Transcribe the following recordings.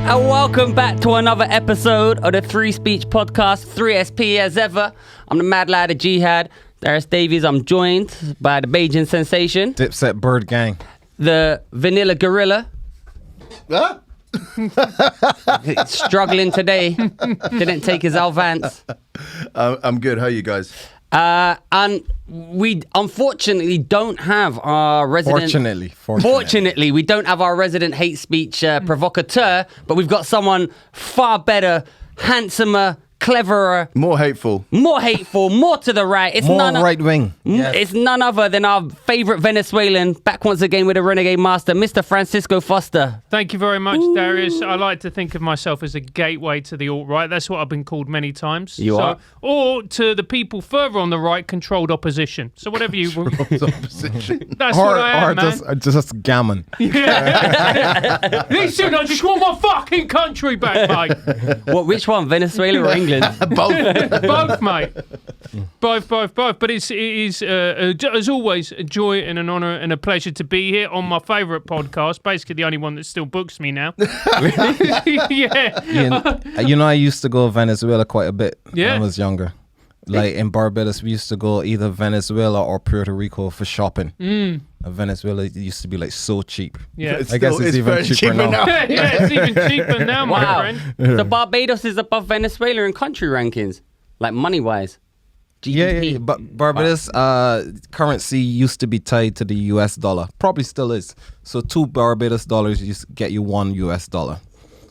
And welcome back to another episode of the Three Speech Podcast, 3SP as ever. I'm the Mad Lad of Jihad, Darius Davies. I'm joined by the Beijing Sensation, Dipset Bird Gang, the Vanilla Gorilla. Huh? Struggling today. Didn't take his Alvance. I'm good. How are you guys? And we unfortunately don't have our resident... Fortunately, we don't have our resident hate speech provocateur, but we've got someone far better, handsomer, cleverer, More hateful, more to the right. It's more right wing. Yes. It's none other than our favorite Venezuelan, back once again with a renegade master, Mr. Francisco Foster. Thank you very much, Darius. I like to think of myself as a gateway to the alt-right. That's what I've been called many times. You are? Or to the people further on the right, controlled opposition. So whatever you... opposition. That's what I am, man. just gammon. Yeah. Listen, I just want my fucking country back, mate. What? Which one, Venezuela or England? Both. Both, mate. Both. But it is, as always, a joy and an honour and a pleasure to be here on my favourite podcast, basically the only one that still books me now. Yeah. You know, I used to go to Venezuela quite a bit when I was younger. Like in Barbados, we used to go either Venezuela or Puerto Rico for shopping. Venezuela used to be like so cheap. Yeah. I guess it's even cheaper now. Yeah, it's even cheaper now, my friend. So Barbados is above Venezuela in country rankings, like money-wise. GDP. Yeah. But Barbados currency used to be tied to the US dollar. Probably still is. So $2 Barbados used to get you $1 US.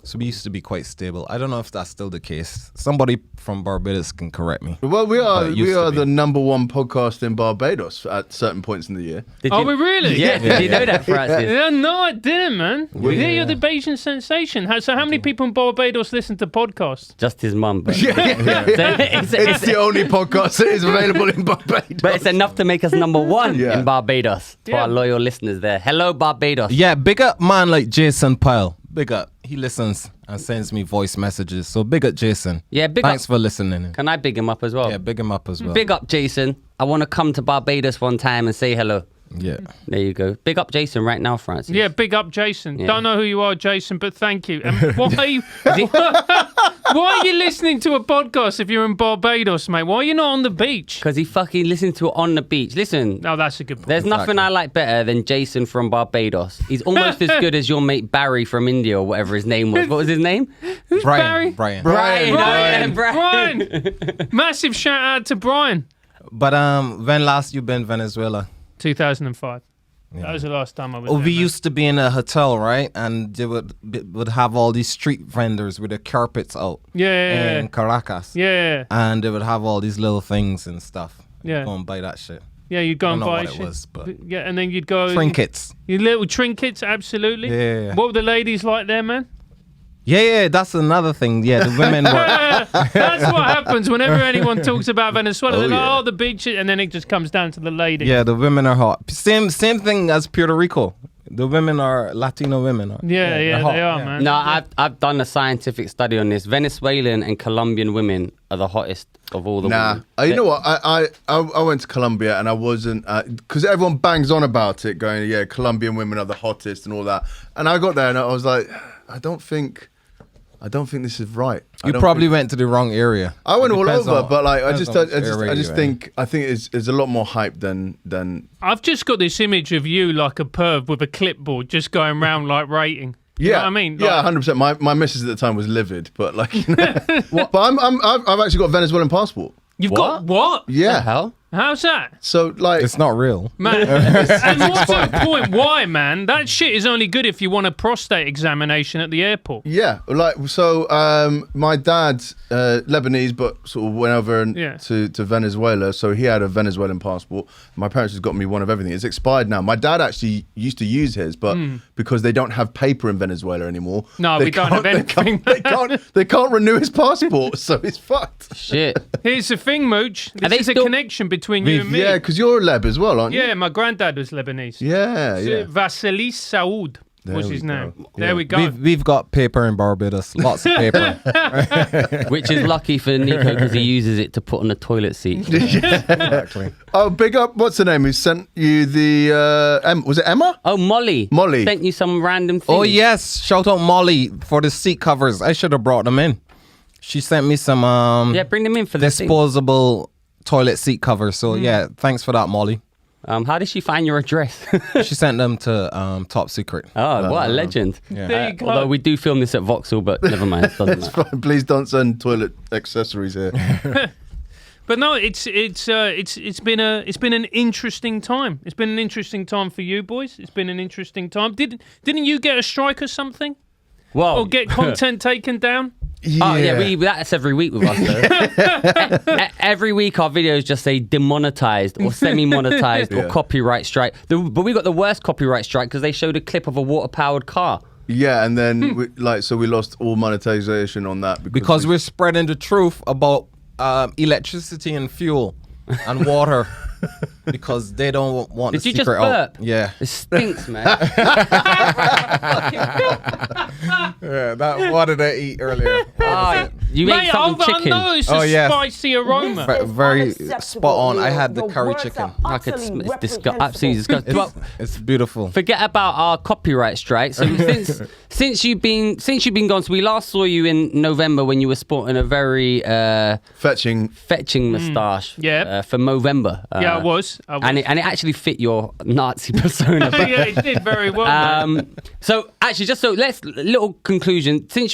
So we used to be quite stable. I don't know if that's still the case. Somebody from Barbados can correct me. Well, we are the number one podcast in Barbados at certain points in the year. Are we really? Yeah. Did you know that, Francis? Yeah, no, I didn't, man. You're the Beijing sensation. So how many people in Barbados listen to podcasts? Just his mum. But It's the only podcast that is available in Barbados. But it's enough to make us number one Yeah. in Barbados. To our loyal listeners there. Hello, Barbados. Yeah, big up man like Jason Pyle. Big up. He listens and sends me voice messages. So big up Jason. Yeah, Thanks for listening. Can I big him up as well? Yeah, big him up as well. Big up, Jason. I want to come to Barbados one time and say hello. Yeah. There you go. Big up Jason right now, Francis. Yeah, big up Jason. Yeah. Don't know who you are, Jason, but thank you. And why are you listening to a podcast if you're in Barbados, mate? Why are you not on the beach? Because he fucking listened to it on the beach. Listen. No, that's a good point. There's nothing I like better than Jason from Barbados. He's almost as good as your mate Barry from India or whatever his name was. What was his name? Who's Barry? Brian. Brian. Massive shout out to Brian. But when last you been Venezuela? 2005. That was the last time I was Oh, there, we man. used to be in a hotel, right? And they would have all these street vendors with their carpets out in Caracas. Yeah. And they would have all these little things and stuff. Yeah. Go and buy that shit. Yeah, you'd go I and don't know buy what shit. it was, but yeah, and then you'd go... trinkets. Your little trinkets, absolutely. Yeah. What were the ladies like there, man? Yeah, that's another thing. Yeah, the women were... That's what happens whenever anyone talks about Venezuela. They're like, yeah. oh, the beach, and then it just comes down to the lady. Yeah, the women are hot. Same thing as Puerto Rico. The women are Latino women. Yeah, they're hot. they are, man. No, I've done a scientific study on this. Venezuelan and Colombian women are the hottest of all the women. You know what? I went to Colombia and I wasn't because everyone bangs on about it, going, yeah, Colombian women are the hottest and all that. And I got there and I was like, I don't think this is right. You probably went to the wrong area. I went all over, but like I just think think it's a lot more hype than. I've just got this image of you like a perv with a clipboard just going around like rating. You know what I mean? Yeah, 100%. My missus at the time was livid, but like, you know. But I've actually got a Venezuelan passport. You've got what? Yeah. The hell? How's that? So like, it's not real. Man, and what's the point? Why, man? That shit is only good if you want a prostate examination at the airport. yeah, like so. My dad's Lebanese, but sort of went over to Venezuela, so he had a Venezuelan passport. My parents just got me one of everything. It's expired now. My dad actually used to use his, but because they don't have paper in Venezuela anymore, No, we don't have anything. They can't renew his passport, so he's fucked. Shit. Here's the thing, Mooch. This is a connection between you and me. Yeah, because you're Leb as well, aren't you? Yeah, my granddad was Lebanese. Yeah. Vasilis Saoud. was his name. There we go. We've got paper in Barbados, lots of paper. Which is lucky for Nico because he uses it to put on the toilet seat. Exactly. Oh, big up, what's her name? Who sent you the, was it Emma? Oh, Molly. Molly. Sent you some random thing. Oh, yes. Shout out Molly for the seat covers. I should have brought them in. She sent me some bring them in for the disposable toilet seat covers. So, yeah, thanks for that, Molly. How did she find your address? She sent them to Top Secret. Oh, what a legend. Yeah. There you go. Although we do film this at Vauxhall, but never mind. It doesn't It's matter. fine. Please don't send toilet accessories here. But no, it's been an interesting time. It's been an interesting time for you boys. It's been an interesting time. Didn't you get a strike or something? Well, Or get content taken down? Oh yeah, that's every week with us. Though. Every week our videos just say demonetized or semi-monetized or copyright strike. But we got the worst copyright strike because they showed a clip of a water-powered car. Yeah, and then we lost all monetization on that Because we're spreading the truth about electricity and fuel and water. Because they don't want Did the you just secret burp? out. Yeah. It stinks, man. What did I eat earlier? You ate Mate, something I chicken. noticed a Oh, yeah. spicy aroma. Very spot on. I had the curry chicken. I could it's absolutely disgusting. Well, It's beautiful. forget about our copyright strike. So since you've been gone, so we last saw you in November when you were sporting a very fetching moustache. Yeah. For Movember. Yeah, I was. And it actually fit your Nazi persona. But, Yeah, it did very well. so actually, let's little conclusion. Since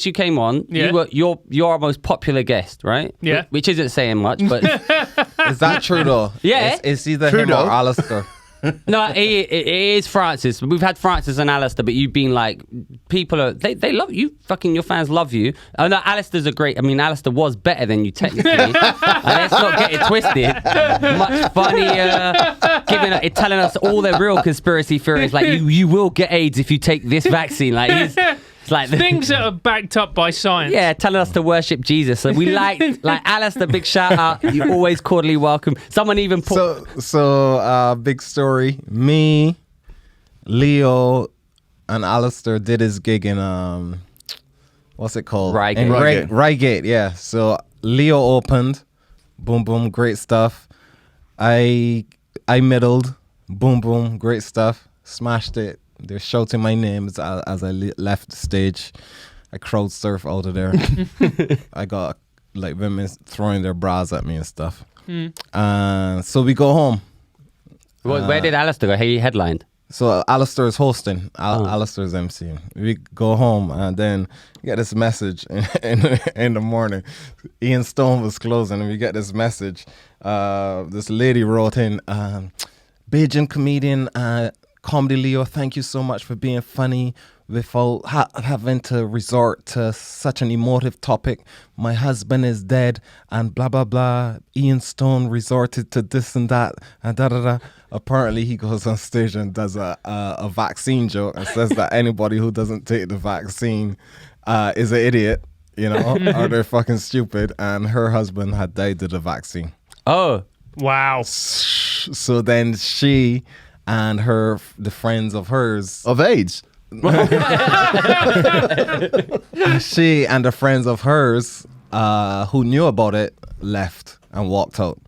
you came on, Yeah. you're our most popular guest, right? Yeah. Which isn't saying much, but Is that true though? Yeah. It's either True him though. or Alistair. no, it is Francis. We've had Francis and Alistair, but you've been like, they love you. Fucking your fans love you. Oh no, Alistair's Alistair was better than you technically. Let's not get it twisted. Much funnier, telling us all their real conspiracy theories. Like you will get AIDS if you take this vaccine. Like it's like Things that are backed up by science. Yeah, telling us to worship Jesus. So we like Alistair, big shout out. You're always cordially welcome. Someone even put So big story. Me, Leo, and Alistair did his gig in what's it called? Reigate. In Reigate. Reigate, yeah. So Leo opened, boom boom, great stuff. I middled, boom boom, great stuff. Smashed it. They're shouting my name as I left the stage. I crowd surf out of there. I got like women throwing their bras at me and stuff. So we go home. where did Alistair go? He headlined. So Alistair is hosting. Alistair is emceeing. We go home and then get this message in the morning. Ian Stone was closing and we get this message. This lady wrote in, Bajan comedian, Comedy Leo, thank you so much for being funny without having to resort to such an emotive topic. My husband is dead and blah, blah, blah. Ian Stone resorted to this and that and da, da, da. Apparently he goes on stage and does a vaccine joke and says that anybody who doesn't take the vaccine is an idiot, or they're fucking stupid. And her husband had died of the vaccine. Oh. Wow. So then she and the friends of hers of AIDS. She and the friends of hers who knew about it left and walked out.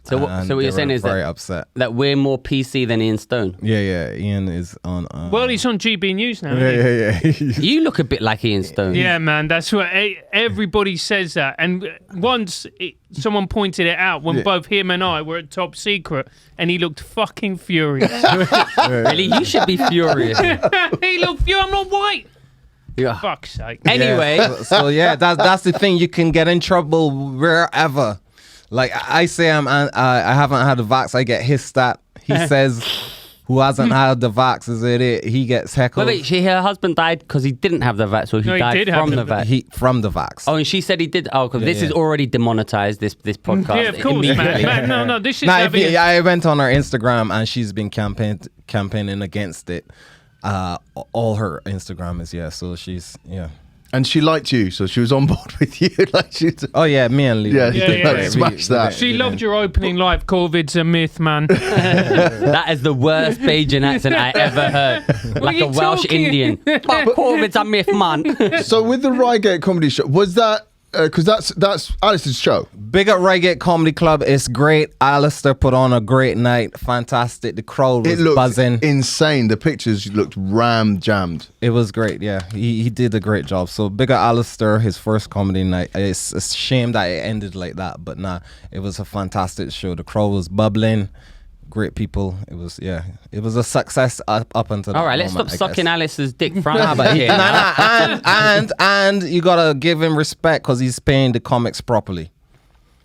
So what you're saying is very upset that we're more PC than Ian Stone. Yeah. Ian is on. Well, he's on GB News now. Yeah. You look a bit like Ian Stone. Yeah, man, that's what everybody says that. And once someone pointed it out when both him and I were at Top Secret, and he looked fucking furious. Really, you should be furious. He looked furious. I'm not white. Yeah. Fuck's sake. Anyway, So that's the thing. You can get in trouble wherever. Like I say, I haven't had the vax. I get hissed at. He says, "Who hasn't had the vax is it?" He gets heckled. wait, her husband died because he didn't have the vax, or he died from the vax. From the vax. Oh, and she said he did. Oh, because this is already demonetized. This podcast. Yeah, of course, man. No, this is. I went on her Instagram and she's been campaigning against it. All her Instagram is so she's And she liked you, so she was on board with you. Oh yeah, me and Lee. Yeah, smash that. She loved your opening life. COVID's a myth, man. That is the worst Bajan accent I ever heard. Like a Welsh Indian. COVID's a myth, man. So with the Reigate comedy show, was that because that's Alice's show? Big up Reigate Comedy Club. It's great. Alistair put on a great night. Fantastic. The crowd was buzzing. Insane. The pictures looked jammed. It was great. Yeah, he did a great job. So big up Alistair. His first comedy night. It's a shame that it ended like that, but nah, it was a fantastic show. The crowd was bubbling. Great people. It was a success up until. All right, let's stop sucking Alice's dick, Francis. And you gotta give him respect because he's paying the comics properly.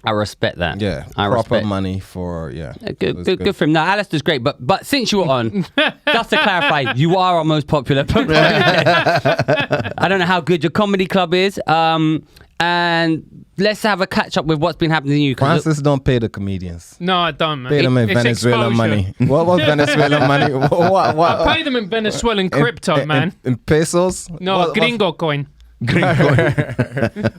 I respect that. Yeah, I proper respect. Money for Good for him. No, Alistair's great, but since you were on, just to clarify, you are our most popular podcast. I don't know how good your comedy club is, and let's have a catch up with what's been happening to you. Francis don't pay the comedians. No, I don't, man. Pay them in Venezuelan money. What was Venezuelan money? What? I pay them in Venezuelan crypto, man. In pesos? No, gringo coin.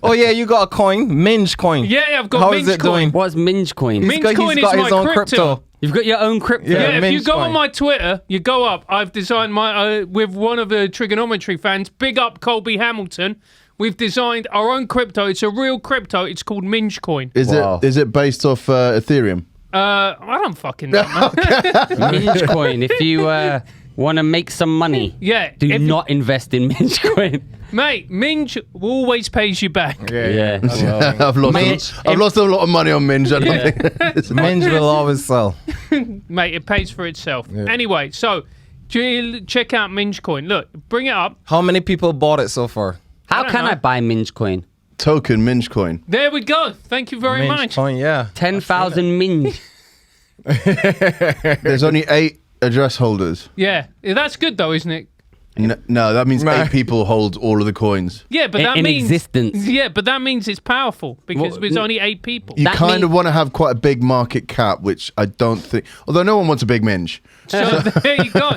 Oh yeah, you got a coin, Minge Coin. Yeah, I've got How Minge is it Coin. doing? What's Minge Coin? Minge Coin He's got is his my own crypto. You've got your own crypto. Yeah, Yeah, if you Minge go Coin. on my Twitter, you go up. I've designed my with one of the Triggernometry fans. Big up Colby Hamilton. We've designed our own crypto. It's a real crypto. It's called Minge Coin. Is it based off Ethereum? I don't fucking know, man. Minge Coin. If you want to make some money, do not invest in Minge Coin. Mate, Minge always pays you back. Yeah. I've lost a lot of money on Minge. I don't think. Minge will always sell. Mate, it pays for itself. Anyway, so check out Minge Coin. Look, bring it up. How many people bought it so far? How can I buy Minge Coin? Token Minge Coin. There we go. Thank you very Minge much. Coin, yeah. 10,000 Minge. There's only 8 address holders. Yeah, that's good though, isn't it? No, that means 8 people hold all of the coins. Yeah, but that in means existence. Yeah, but that means it's powerful because there's only 8 people. You kind of want to have quite a big market cap, which I don't think. Although no one wants a big Minge. So there you go.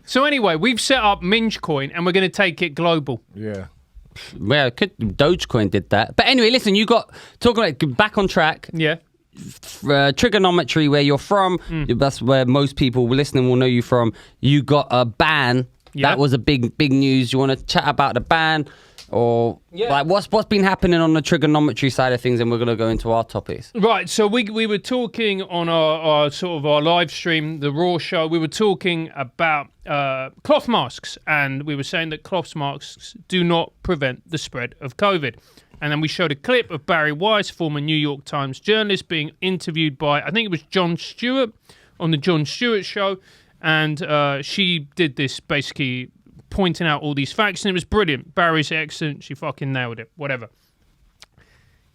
So anyway, we've set up Minge Coin and we're going to take it global. Yeah. Well, Dogecoin did that. But anyway, listen, you got talking about back on track. Yeah. Trigonometry, where you're from, that's where most people listening will know you from. You got a ban. That was a big news. You want to chat about the ban, or like what's been happening on the trigonometry side of things, and we're going to go into our topics. Right. So we were talking on our sort of our live stream, the Raw show. We were talking about cloth masks, and we were saying that cloth masks do not prevent the spread of COVID. And then we showed a clip of Barry Weiss, former New York Times journalist, being interviewed by, I think it was Jon Stewart on the Jon Stewart show. And she did this basically pointing out all these facts, and it was brilliant. Barry's excellent. She fucking nailed it. Whatever.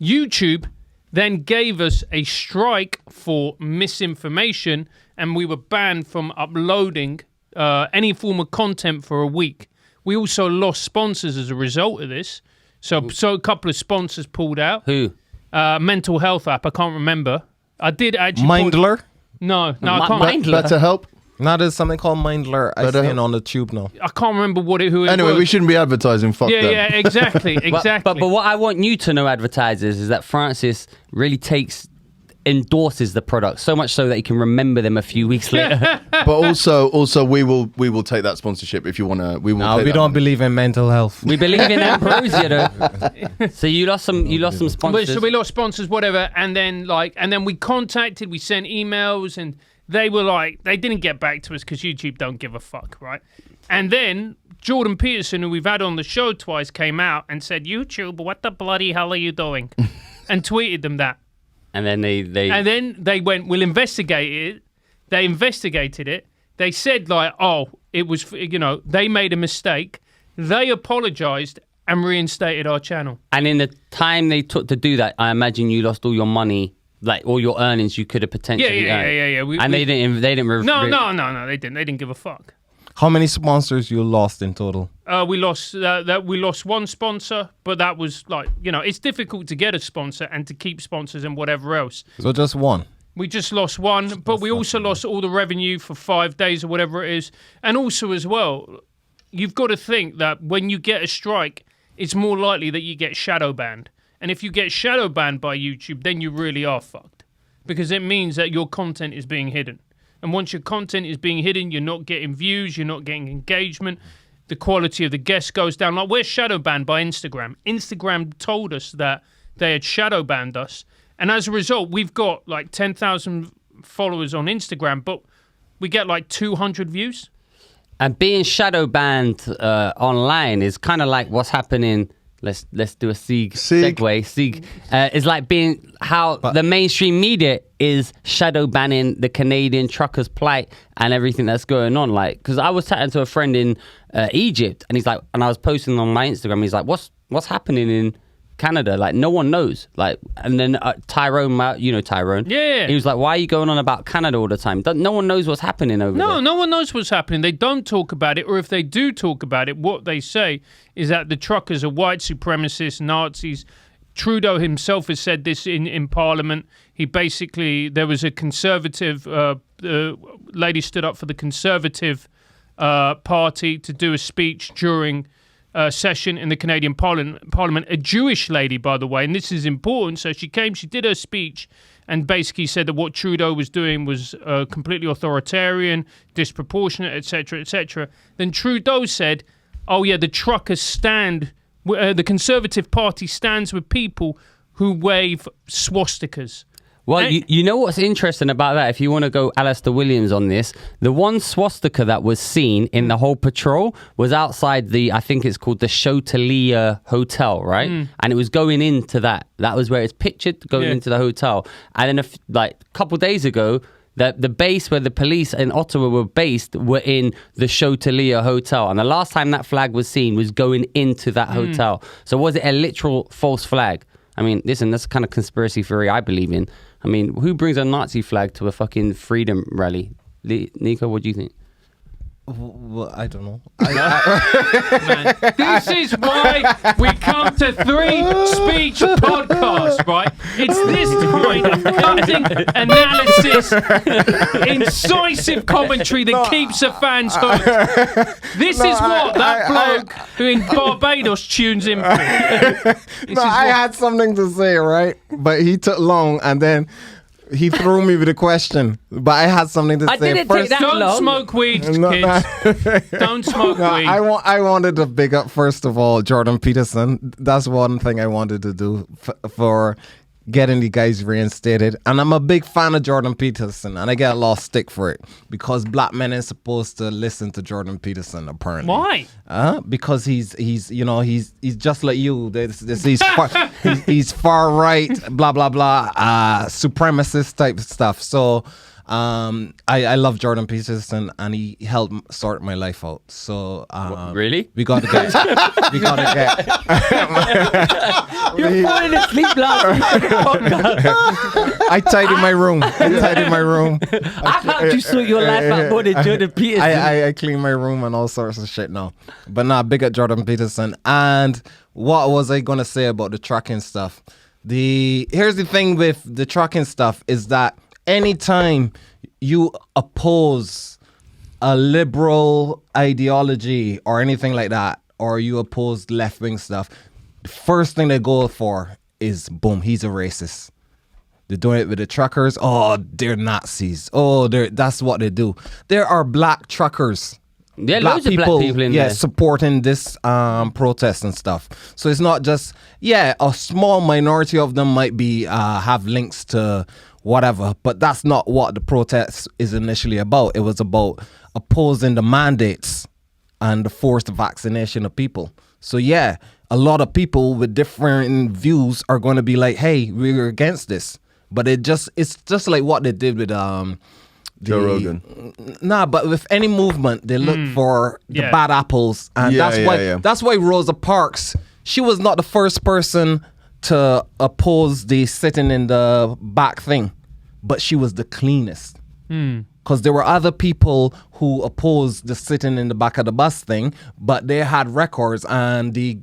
YouTube then gave us a strike for misinformation, and we were banned from uploading any form of content for a week. We also lost sponsors as a result of this. So a couple of sponsors pulled out. Who? Mental health app. I can't remember. I did actually. Mindler? No, I can't. Mindler? BetterHelp? Now there's something called Mindler. I seen on the tube now. I can't remember who it was. Anyway, we shouldn't be advertising. Fuck them. Yeah, exactly. But what I want you to know, advertisers, is that Francis really endorses the product so much so that he can remember them a few weeks later. But also we will take that sponsorship if you want to. We don't believe in mental health. We believe in ambrosia, though. So you lost some sponsors. So we lost sponsors, whatever, and then we contacted, we sent emails, and they were like, they didn't get back to us because YouTube don't give a fuck, right? And then Jordan Peterson, who we've had on the show twice, came out and said, "YouTube, what the bloody hell are you doing?" and tweeted them that. And then they went, "We'll investigate it." They investigated it. They said it was, they made a mistake. They apologized and reinstated our channel. And in the time they took to do that, I imagine you lost all your money, like all your earnings you could have potentially earned. Yeah. They didn't. No, they didn't. They didn't give a fuck. How many sponsors you lost in total? We lost one sponsor, but that was it's difficult to get a sponsor and to keep sponsors and whatever else. So just one. We just lost one, but we also lost all the revenue for 5 days or whatever it is. And also as well, you've got to think that when you get a strike, it's more likely that you get shadow banned. And if you get shadow banned by YouTube, then you really are fucked, because it means that your content is being hidden. And once your content is being hidden, you're not getting views, you're not getting engagement, the quality of the guests goes down. Like, we're shadow banned by Instagram. Instagram told us that they had shadow banned us. And as a result, we've got like 10,000 followers on Instagram, but we get like 200 views. And being shadow banned online is kind of like what's happening. Let's do a segue. It's like being how the mainstream media is shadow banning the Canadian truckers' plight and everything that's going on. Like, because I was chatting to a friend in Egypt, and he's like, and I was posting on my Instagram. He's like, what's happening in Canada? Like, no one knows. Like, and then Tyrone, Tyrone. Yeah. He was like, why are you going on about Canada all the time? No one knows what's happening over there. No one knows what's happening. They don't talk about it, or if they do talk about it, what they say is that the truckers are white supremacists, Nazis. Trudeau himself has said this in Parliament. There was a conservative lady stood up for the Conservative Party to do a speech during session in the Canadian Parliament, a Jewish lady, by the way, and this is important. So she did her speech, and basically said that what Trudeau was doing was completely authoritarian, disproportionate, etc., etc. Then Trudeau said, oh yeah, the truckers the Conservative Party stands with people who wave swastikas. Well, you know what's interesting about that? If you want to go Alistair Williams on this, the one swastika that was seen in the whole patrol was outside I think it's called the Chotelia Hotel, right? And it was going into that. That was where it's pictured going into the hotel. And then a couple days ago, the base where the police in Ottawa were based were in the Chotelia Hotel. And the last time that flag was seen was going into that hotel. So was it a literal false flag? I mean, listen, that's the kind of conspiracy theory I believe in. I mean, who brings a Nazi flag to a fucking freedom rally? Nico, what do you think? Well, I don't know. Man, this is why we come to Three Speech Podcast, right? It's this kind of cutting analysis, incisive commentary that keeps the fans hooked. This is what that bloke who in Barbados tunes in for. I had something to say, right? But he took long, and then he threw me with a question, but I had something to say. I didn't first. take that long. Don't smoke weed, kids. Don't smoke weed. I wanted to big up, first of all, Jordan Peterson. That's one thing I wanted to do for getting the guys reinstated. And I'm a big fan of Jordan Peterson, and I get a lot of stick for it because black men ain't supposed to listen to Jordan Peterson, apparently. Why? Because he's just like you. He's far right, blah blah blah, supremacist type stuff. So I love Jordan Peterson, and he helped sort my life out. So really, we got to get. You're falling asleep last week. I tidied my room. I helped you sort your life out more than Jordan Peterson. I clean my room and all sorts of shit now. But nah, big at Jordan Peterson. And what was I gonna say about the tracking stuff? Here's the thing with the tracking stuff is that anytime you oppose a liberal ideology or anything like that, or you oppose left-wing stuff, the first thing they go for is, boom, he's a racist. They're doing it with the truckers. Oh, they're Nazis. Oh, that's what they do. There are black truckers. Yeah, loads of black people in there. Supporting this protest and stuff. So it's not just, a small minority of them might be have links to whatever, but that's not what the protest is initially about. It was about opposing the mandates and the forced vaccination of people. So a lot of people with different views are going to be like, hey, we're against this. But it's just like what they did with Joe Rogan. Nah, but with any movement, they look for the bad apples, and that's why Rosa Parks, she was not the first person to oppose the sitting in the back thing, but she was the cleanest. Because there were other people who opposed the sitting in the back of the bus thing, but they had records, and the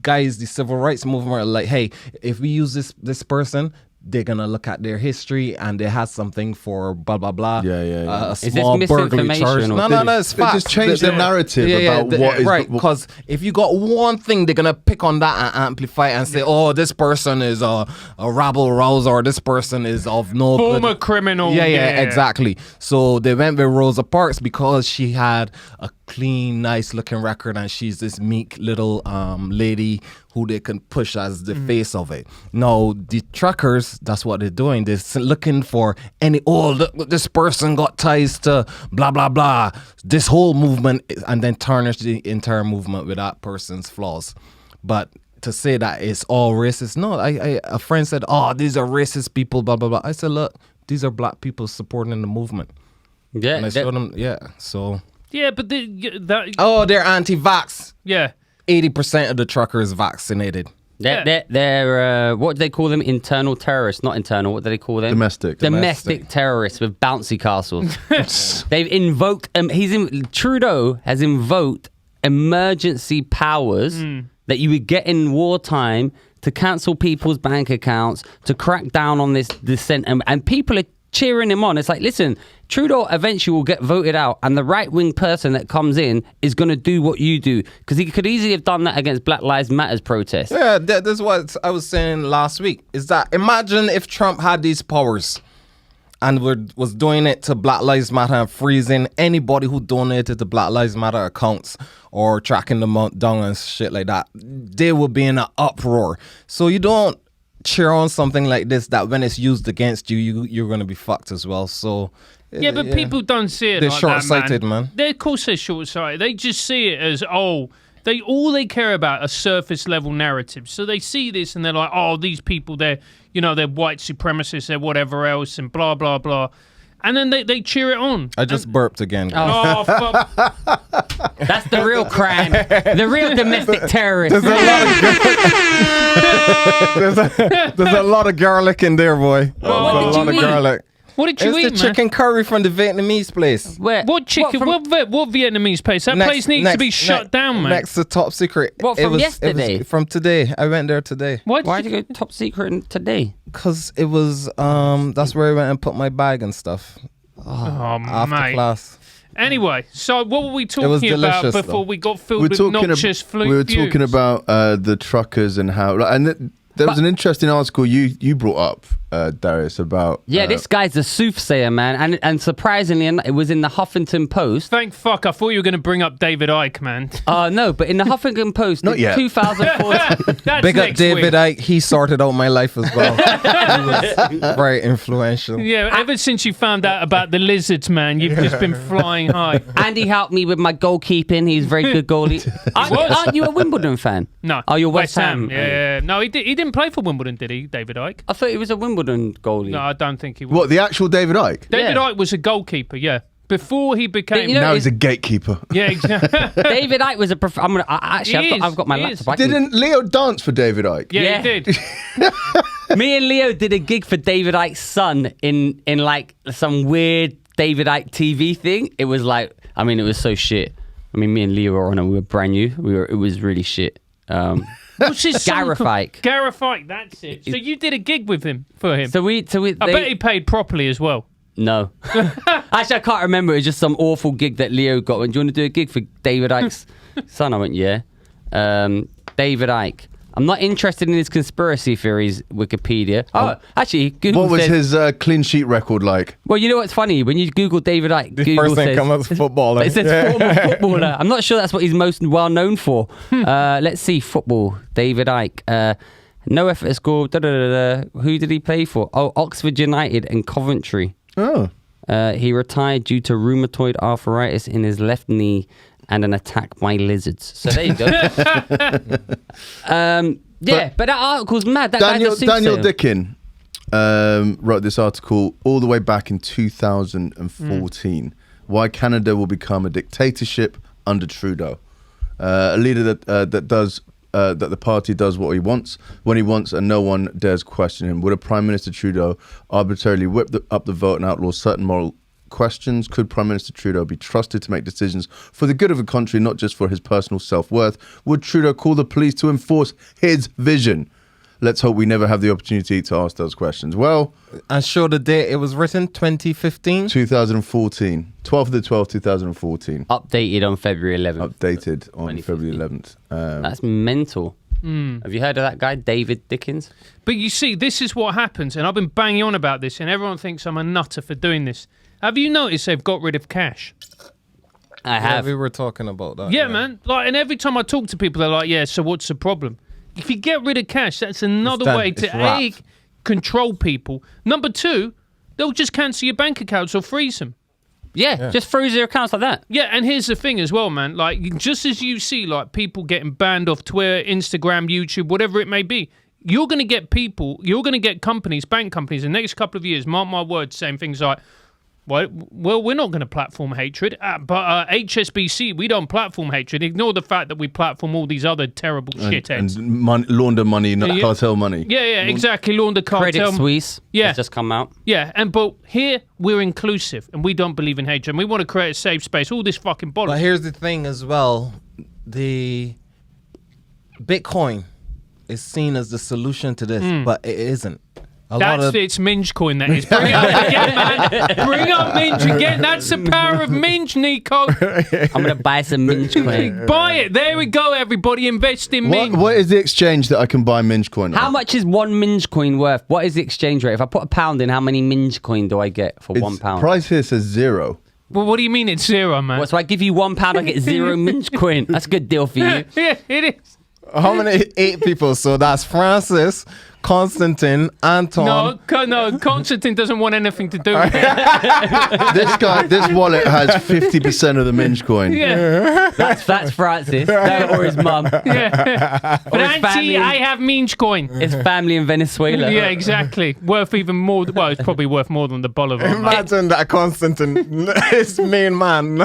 civil rights movement were like, hey, if we use this person, they're gonna look at their history and they have something for blah blah blah. A Is this small burglary misinformation charge. or- No, it's They facts. just changed the narrative about what is right. Because if you got one thing, they're gonna pick on that and amplify it and say, "Oh, this person is a rabble rouser, or this person is of no Former good." criminal. Yeah, exactly. So they went with Rosa Parks because she had a clean, nice looking record, and she's this meek little lady who they can push as the face of it. Now, the truckers, that's what they're doing. They're looking for look, this person got ties to blah, blah, blah. This whole movement, and then tarnish the entire movement with that person's flaws. But to say that it's all racist, no. A friend said, "Oh, these are racist people, blah, blah, blah." I said, "Look, these are black people supporting the movement." Yeah. And I showed them, so... Yeah, but that. Oh, they're anti-vax. Yeah. 80% of the truckers vaccinated. They're what do they call them? Internal terrorists, not internal. What do they call them? Domestic terrorists with bouncy castles. They've invoked. Trudeau has invoked emergency powers that you would get in wartime to cancel people's bank accounts, to crack down on this dissent, and people are cheering him on. It's like, listen, Trudeau eventually will get voted out, and the right-wing person that comes in is going to do what you do, because he could easily have done that against Black Lives Matter's protests. Yeah, that's what I was saying last week, is that imagine if Trump had these powers and was doing it to Black Lives Matter and freezing anybody who donated to Black Lives Matter accounts or tracking them down and shit like that. They would be in an uproar. So you don't cheer on something like this that when it's used against you're going to be fucked as well. So yeah, but people don't see it. They're like short-sighted, that, man. Of course they're short-sighted. They just see it as all they care about are surface level narratives. So they see this and they're like, oh, these people, they're white supremacists, they're whatever else, and blah blah blah. And then they cheer it on. I just burped again. Oh, fuck. That's the real crime. The real domestic terrorist. There's a lot of garlic in there, boy. What There's did a lot you of eat? garlic. What did you eat, It's the chicken curry from the Vietnamese place. Where? What chicken? What Vietnamese place? That place needs to be shut down, man. Next to Top Secret. What, from yesterday? It was from today. I went there today. Why'd you go top secret today? Because it was, that's where I went and put my bag and stuff. After mate. class. Anyway, so what were we talking about before though. we got filled with noxious flute We were talking about the truckers and how... There was an interesting article you brought up, Darius, about... this guy's a soothsayer, man. And surprisingly, it was in the Huffington Post. Thank fuck, I thought you were going to bring up David Icke, man. No, but in the Huffington Post, Not yet. 2014... That's Big up next David week. Icke. He sorted out my life as well. He was very influential. Yeah, ever since you found out about the lizards, man, you've just been flying high. Andy helped me with my goalkeeping. He's a very good goalie. Aren't you a Wimbledon fan? No. Oh, you're West Ham. Yeah. No, he didn't play for Wimbledon, did he, David Icke? I thought he was a Wimbledon goalie. No, I don't think he was. What, the actual David Icke? David Yeah. Icke was a goalkeeper, yeah. Before he became... You know, Now he's a gatekeeper. yeah, exactly. David Icke was a I've got my laptop. Didn't Leo dance for David Icke? Yeah, he did. Me and Leo did a gig for David Icke's son in like some weird David Icke TV thing. It was like, it was so shit. Me and Leo were on it. We were brand new. It was really shit. What's his son Gareth called? Icke. Gareth Icke, that's it. So you did a gig with him, for him. So we I bet he paid properly as well. No. Actually, I can't remember. It was just some awful gig that Leo got. Do you want to do a gig for David Icke's son? I went, yeah. David Icke. I'm not interested in his conspiracy theories, Wikipedia. Oh, actually, Google What was says, his clean sheet record like? Well, you know what's funny? When you Google David Icke, The Google first thing says... comes up as footballer. It says former footballer. I'm not sure that's what he's most well known for. Let's see, football. David Icke. No effort score. Who did he play for? Oh, Oxford United and Coventry. Oh. He retired due to rheumatoid arthritis in his left knee and an attack by lizards. So there you go. But that article's mad. That Daniel guy's a soothsayer. Dickin wrote this article all the way back in 2014. Why Canada will become a dictatorship under Trudeau. A leader that does that the party does what he wants when he wants, and no one dares question him. Would a Prime Minister Trudeau arbitrarily whip up the vote and outlaw certain moral questions? Could Prime Minister Trudeau be trusted to make decisions for the good of the country, not just for his personal self-worth? Would Trudeau call the police to enforce his vision? Let's hope we never have the opportunity to ask those questions. Well, and show the date it was written, 2015? 2014. 12th of the 12th, 2014. Updated on February 11th. Updated on February 11th. That's mental. Have you heard of that guy, David Dickens? But you see, this is what happens, and I've been banging on about this, and everyone thinks I'm a nutter for doing this. Have you noticed they've got rid of cash? I have. We were talking about that. Yeah, man. Like, and every time I talk to people, they're like, "Yeah, so what's the problem?" If you get rid of cash, that's another way to A, control people. Number two, they'll just cancel your bank accounts or freeze them. Yeah, just freeze your accounts like that. Yeah, and here's the thing as well, man. Like, just as you see, like, people getting banned off Twitter, Instagram, YouTube, whatever it may be, you're going to get people, you're going to get companies, bank companies, in the next couple of years, mark my words, saying things like, well, we're not going to platform hatred, but HSBC, we don't platform hatred. Ignore the fact that we platform all these other terrible shitheads. And launder money, not cartel money. Yeah, exactly. Launder cartel. Credit Suisse has just come out. Yeah, but here we're inclusive and we don't believe in hatred and we want to create a safe space. All this fucking bollocks. But here's the thing as well. The Bitcoin is seen as the solution to this, but it isn't. It's Minge Coin, that is. Bring it up again, man. Bring up Minge again. That's the power of Minge, Nico. I'm going to buy some Minge Coin. Buy it. There we go, everybody. Invest in Minge. What is the exchange that I can buy Minge Coin on? How much is one Minge Coin worth? What is the exchange rate? If I put £1 in, how many Minge Coin do I get for £1? Price here says 0. Well, what do you mean it's 0, man? So I give you £1, I get 0 Minge Coin. That's a good deal for you. Yeah, it is. How many? 8 people. So that's Francis, Constantine, Anton. No, Constantine doesn't want anything to do with it. This wallet has 50% of the Minge Coin. Yeah. That's Francis. Or his mum. Yeah. But his Auntie, family. I have Minge Coin. His family in Venezuela. Yeah, exactly. Worth even more. Well, it's probably worth more than the Bolivar. Imagine that Constantine, his main man,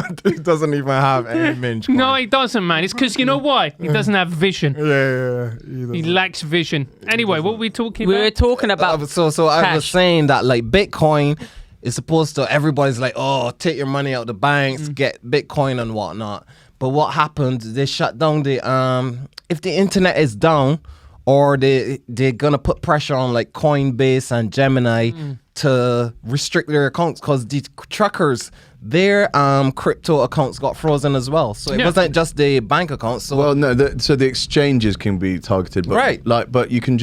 doesn't even have any Minge Coin. No, he doesn't, man. It's because you know why? He doesn't have vision. Yeah. He lacks vision. Anyway, what were we talking about? We were talking about so I was saying that like Bitcoin is supposed to, everybody's like, oh, take your money out the banks, get Bitcoin and whatnot. But what happened? They shut down the if the internet is down, or they're gonna put pressure on like Coinbase and Gemini to restrict their accounts, because the truckers, their crypto accounts got frozen as well. So it wasn't just the bank accounts. So so the exchanges can be targeted, but right? But you can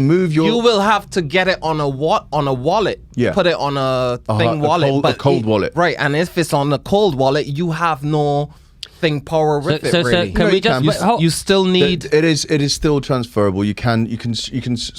move your. You will have to get it on a wallet. Yeah. Put it on a wallet, a cold wallet. Right, and if it's on a cold wallet, you have no power with it. Really. Can we just? You still need. It is still transferable. You can change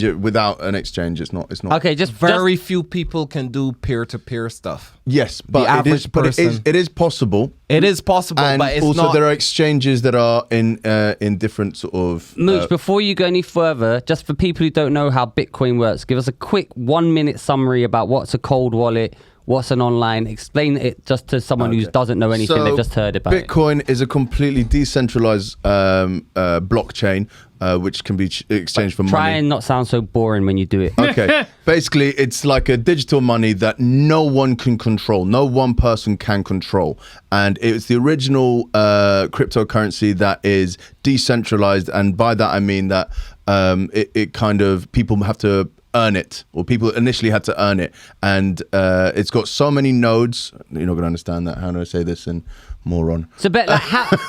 it without an exchange. It's not. Okay, just very few people can do peer-to-peer stuff. Yes, but it is possible. It is possible, and but it's also not. There are exchanges that are in different sort of. Mooch, before you go any further, just for people who don't know how Bitcoin works, give us a quick 1-minute summary about what's a cold wallet. What's an online? Explain it just to someone who doesn't know anything. They've just heard about it. Bitcoin is a completely decentralized blockchain, which can be exchanged for money. Try and not sound so boring when you do it. Okay. Basically, it's like a digital money that no one can control. No one person can control. And it's the original cryptocurrency that is decentralized. And by that, I mean that it kind of, people have to earn it, or people initially had to earn it, and it's got so many nodes. You're not gonna understand that. How do I say this in moron? So, but like,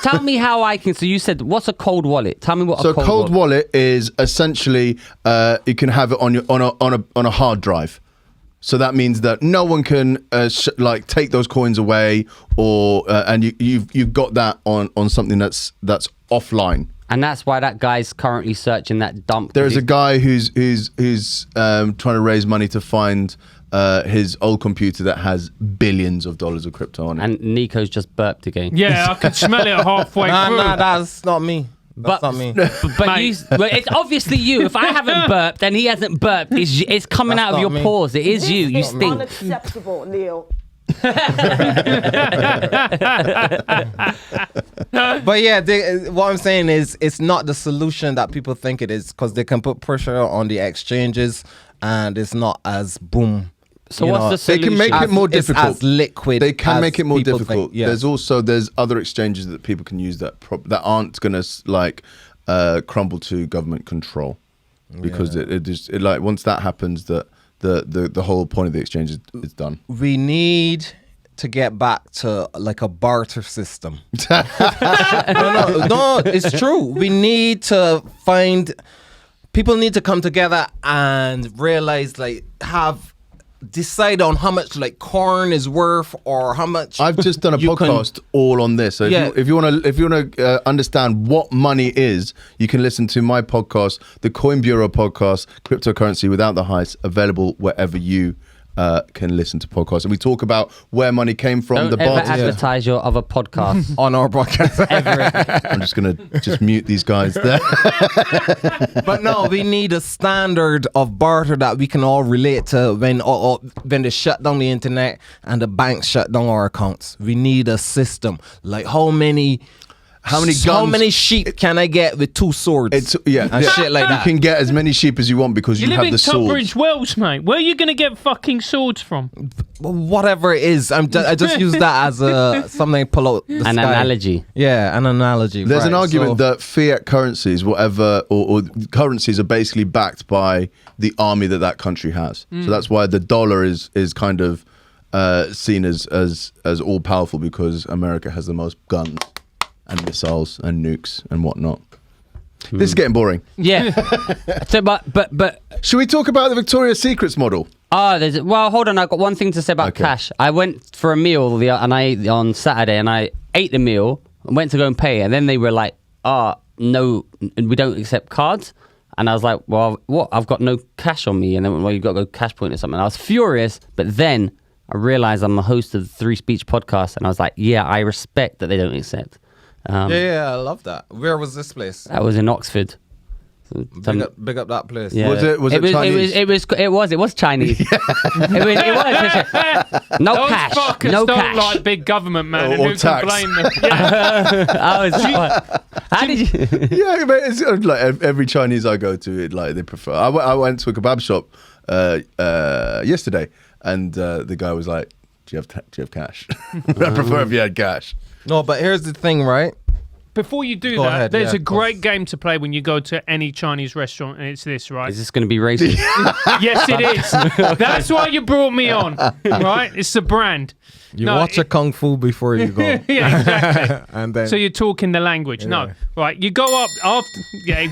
tell me how I can. So you said, what's a cold wallet? Tell me what. So a cold wallet is essentially you can have it on a hard drive. So that means that no one can take those coins away, or and you've got that on something that's offline. And that's why that guy's currently searching that dump. There's a guy who's trying to raise money to find his old computer that has billions of dollars of crypto on it. And Nico's just burped again. Yeah, I could smell it halfway through. Nah, that's not me. That's not me. But it's obviously you. If I haven't burped and he hasn't burped, it's coming out of your pores. It is you. You stink. Unacceptable, Neil. But yeah, what I'm saying is it's not the solution that people think it is, because they can put pressure on the exchanges and it's not as boom. So what's the solution? They can make it more difficult. As liquid. They can make it more difficult. Think, yeah. There's other exchanges that people can use that aren't gonna crumble to government control, because it just like once that happens, that the whole point of the exchange is done. We need to get back to like a barter system. No, it's true. We need to people need to come together and realize, like, decide on how much like corn is worth, or how much. I've just done a podcast all on this. So if you want to understand what money is, you can listen to my podcast, the Coin Bureau podcast, Cryptocurrency Without the Heist, available wherever you can listen to podcasts, and we talk about where money came from. Don't the ever barter. advertise your other podcast on our podcast. I'm just gonna mute these guys there. But no, we need a standard of barter that we can all relate to when they shut down the internet and the banks shut down our accounts. We need a system. Like how many sheep can I get with 2 swords? And shit like that. You can get as many sheep as you want because you have the swords. You live in Tunbridge Wells, mate. Where are you going to get fucking swords from? Whatever it is, I just use that as something I pull out the sky. Analogy. Yeah, an analogy. There's an argument that fiat currencies, whatever, or currencies are basically backed by the army that country has. So that's why the dollar is kind of seen as all powerful, because America has the most guns and missiles and nukes and whatnot. This is getting boring. Yeah. So, but should we talk about the Victoria's Secrets model? Well, hold on. I've got one thing to say about cash. I went for a meal and I ate on Saturday, and I ate the meal and went to go and pay, and then they were like, no, we don't accept cards. And I was like, well, what? I've got no cash on me. And then, well, you've got to go cash point or something. I was furious, but then I realized I'm the host of the Three Speech podcast, and I was like, yeah, I respect that they don't accept. I love that. Where was this place? That was in Oxford. Big up that place. Yeah. Was it Chinese? It was Chinese. it was no Those cash. fuckers No don't cash. like big government, man. And Or who tax. can blame them? Yeah. How did you? Yeah, but it's like every Chinese I go to, they prefer. I went to a kebab shop yesterday, and the guy was like, "Do you have cash?" I prefer if you had cash. No, but here's the thing, right? Before you do Go that, ahead, there's yeah, a great game to play when you go to any Chinese restaurant, and it's this, right? Is this going to be racist? Yes, it is. That's why you brought me on, right? It's the brand. You watch a kung fu before you go. Yeah, exactly. And then, so you're talking the language. Yeah. No, right? You go up after. Yeah.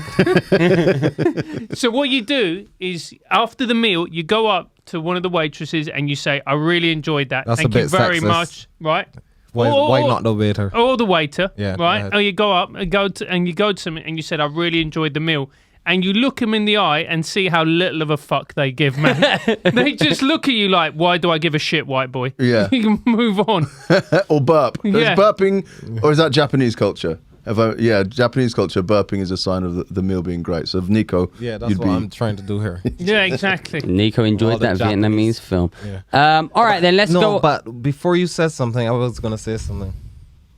So what you do is after the meal, you go up to one of the waitresses and you say, "I really enjoyed that. That's Thank a you bit very sexist. much." Right? why not the waiter? Or the waiter, Yeah, right? Or you go up and you go to them and you said, "I really enjoyed the meal," and you look them in the eye and see how little of a fuck they give, man. They just look at you like, "Why do I give a shit, white boy?" Yeah. You can move on. Or burp. Yeah. Is burping, or is that Japanese culture? Japanese culture, burping is a sign of the meal being great. So if NICO, Yeah, that's what I'm trying to do here. Yeah, exactly. Nico enjoyed that Japanese. Vietnamese film. Yeah. All right, then let's No, go. but before you said something, I was gonna say something.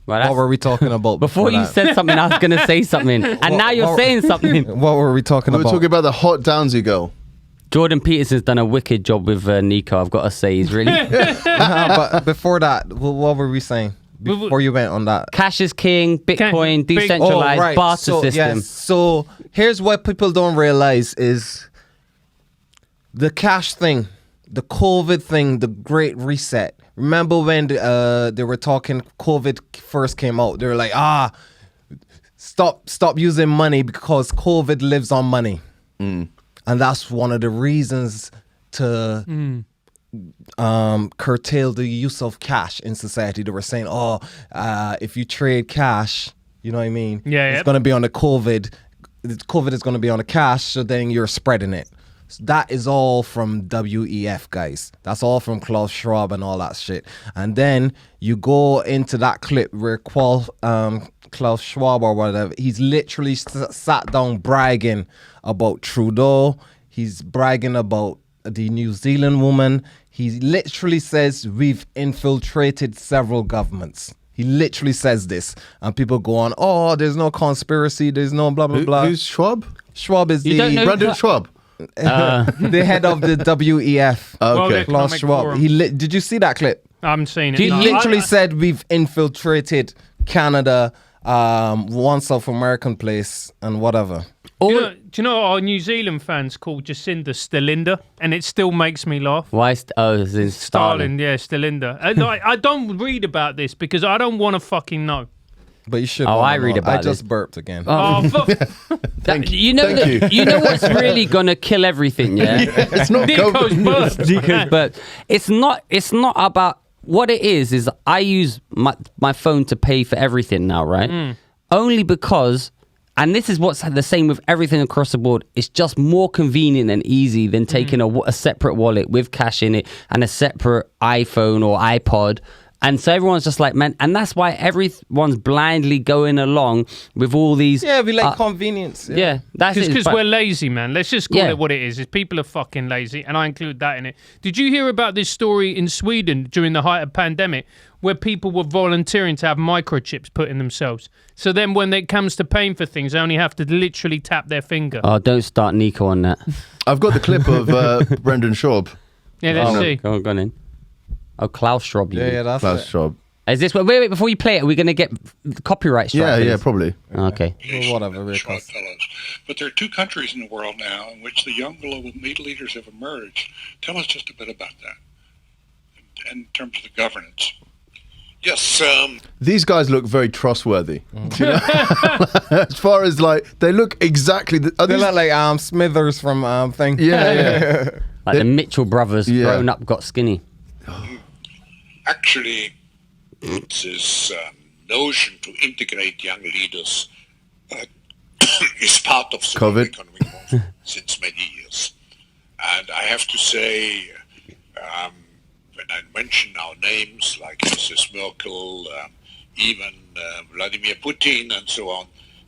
Well, What were we talking about before you that? said something, I was going to say something, and now you're saying something. What were we talking We were about? talking about the hot Downsy girl. Jordan Peterson's done a wicked job with Nico. I've got to say, he's really But before that, what were we saying? Before you went on that. cash is king, Bitcoin, Big- decentralized barter system. Yes. So here's what people don't realize is the cash thing, the COVID thing, the Great Reset. Remember when they were talking, COVID first came out, they were like, stop using money because COVID lives on money. And that's one of the reasons to curtail the use of cash in society. They were saying, if you trade cash, you know what I mean? Yeah, it's going to be on the COVID. COVID is going to be on the cash, so then you're spreading it. So that is all from WEF, guys. That's all from Klaus Schwab and all that shit. And then you go into that clip where Klaus Schwab or whatever, he's literally sat down bragging about Trudeau. He's bragging about the New Zealand woman. He literally says we've infiltrated several governments. He literally says this. And people go on, there's no conspiracy, there's no blah, blah, blah. Who's Schwab? Schwab is don't know Brendan Schwab. the head of the WEF. Okay. Klaus Economic Schwab. Forum. Did you see that clip? I haven't seen it. He No. He literally said we've infiltrated Canada one South American place, and whatever. Do you know our New Zealand fans call Jacinda Stalinda, and it still makes me laugh. Why? It's in Stalin. Yeah, Stalinda. And I don't read about this because I don't want to fucking know. But you should. Oh, I read about I this. just burped again. Thank you. You know, you know what's really gonna kill everything, yeah? It's not Nico's COVID. burp. But it's not about what it is I use my phone to pay for everything now, right? Only because, and this is what's the same with everything across the board, it's just more convenient and easy than taking a separate wallet with cash in it and a separate iPhone or iPod. And so everyone's just like, man, and that's why everyone's blindly going along with all these. Yeah, we like convenience. Yeah, that's it. Because we're lazy, man. Let's just call it what it is. People are fucking lazy, and I include that in it. Did you hear about this story in Sweden during the height of pandemic where people were volunteering to have microchips put in themselves? So then when it comes to paying for things, they only have to literally tap their finger. Oh, don't start Nico on that. I've got the clip of Brendan Schaub. Yeah, let's see. Go on in. Oh, Klaus Schwab. Yeah, that's Klaus it. Schwab. Is this wait, before you play it, are we going to get copyright strike? Yeah, probably. Okay. Well, whatever. Fellows. But there are two countries in the world now in which the young global leaders have emerged. Tell us just a bit about that in terms of the governance. Yes. These guys look very trustworthy. You know? As far as like, they look exactly. They look like Smithers from thing. Yeah. Like the Mitchell brothers, grown up, got skinny. Actually, this notion to integrate young leaders is part of the COVID. economic movement since many years. And I have to say, when I mention our names like Mrs. Merkel, even Vladimir Putin and so on,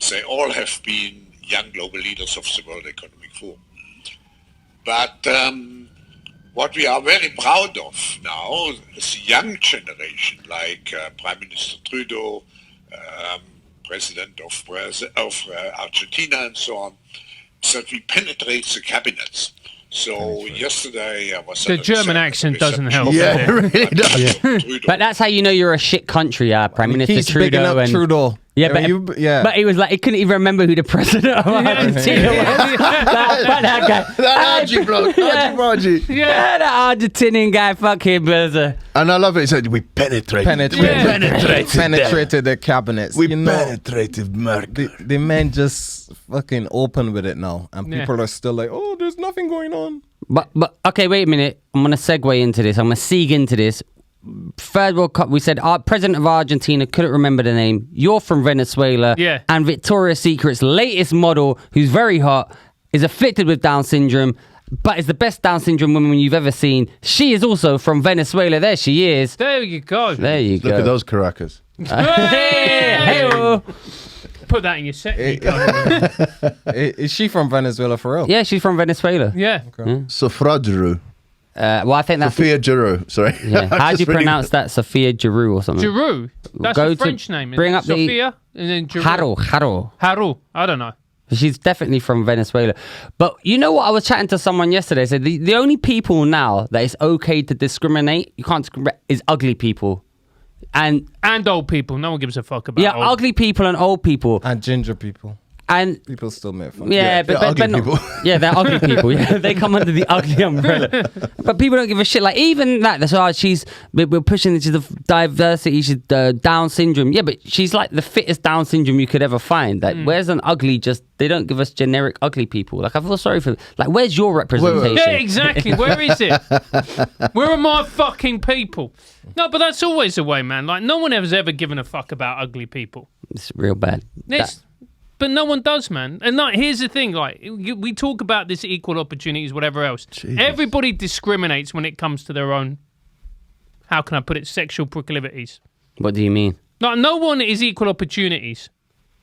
they all have been young global leaders of the World Economic Forum. But what we are very proud of now is the young generation, like Prime Minister Trudeau, President of Argentina and so on, is that we penetrate the cabinets. So yesterday I was... The German accent doesn't help. Yeah, it really does. But that's how you know you're a shit country, Prime Minister Trudeau. And Trudeau. Yeah, but he was like, he couldn't even remember who the president of Argentina was. That guy. That Archie bloke. Archie. Yeah, the Argentinian guy, fuck him, brother. And I love it. He said, we penetrated the cabinets. We penetrated Merkel. The men just fucking open with it now. And people are still like, oh, there's nothing going on. But okay, wait a minute. I'm going to segue into this. I'm going to sieg into this. Third World Cup, we said our president of Argentina, couldn't remember the name. You're from Venezuela. Yeah. And Victoria's Secret's latest model, who's very hot, is afflicted with Down syndrome, but is the best Down syndrome woman you've ever seen. She is also from Venezuela. There she is. There you go. There you go. Look at those Caracas. Hey-o. Put that in your set. Is she from Venezuela for real? Yeah, she's from Venezuela. Yeah. Okay. Sofra. Well, I think that's... Sophia Giroux, sorry. Yeah. How do you pronounce that? Sophia Giroux or something? Giroux? That's Go a French name. Bring up Sophia and then Giroux. Haro. I don't know. She's definitely from Venezuela. But you know what? I was chatting to someone yesterday. Said the only people now that it's okay to discriminate, you can't discriminate, is ugly people. And old people. No one gives a fuck about old. Ugly people and old people. And ginger people. And people still make fun. Yeah, they're ugly people. Yeah, they're ugly people. Yeah, they come under the ugly umbrella. But people don't give a shit. Like even that. That's why we're pushing into the diversity. She's Down syndrome. Yeah, but she's like the fittest Down syndrome you could ever find. Like, where's an ugly? They don't give us generic ugly people. Like I feel sorry for. Like, where's your representation? Yeah, exactly. Where is it? Where are my fucking people? No, but that's always the way, man. Like no one has ever given a fuck about ugly people. It's real bad. But no one does, man. And here's the thing, like, we talk about this equal opportunities, whatever else. Jesus. Everybody discriminates when it comes to their own, how can I put it, sexual proclivities. What do you mean? Like, no one is equal opportunities.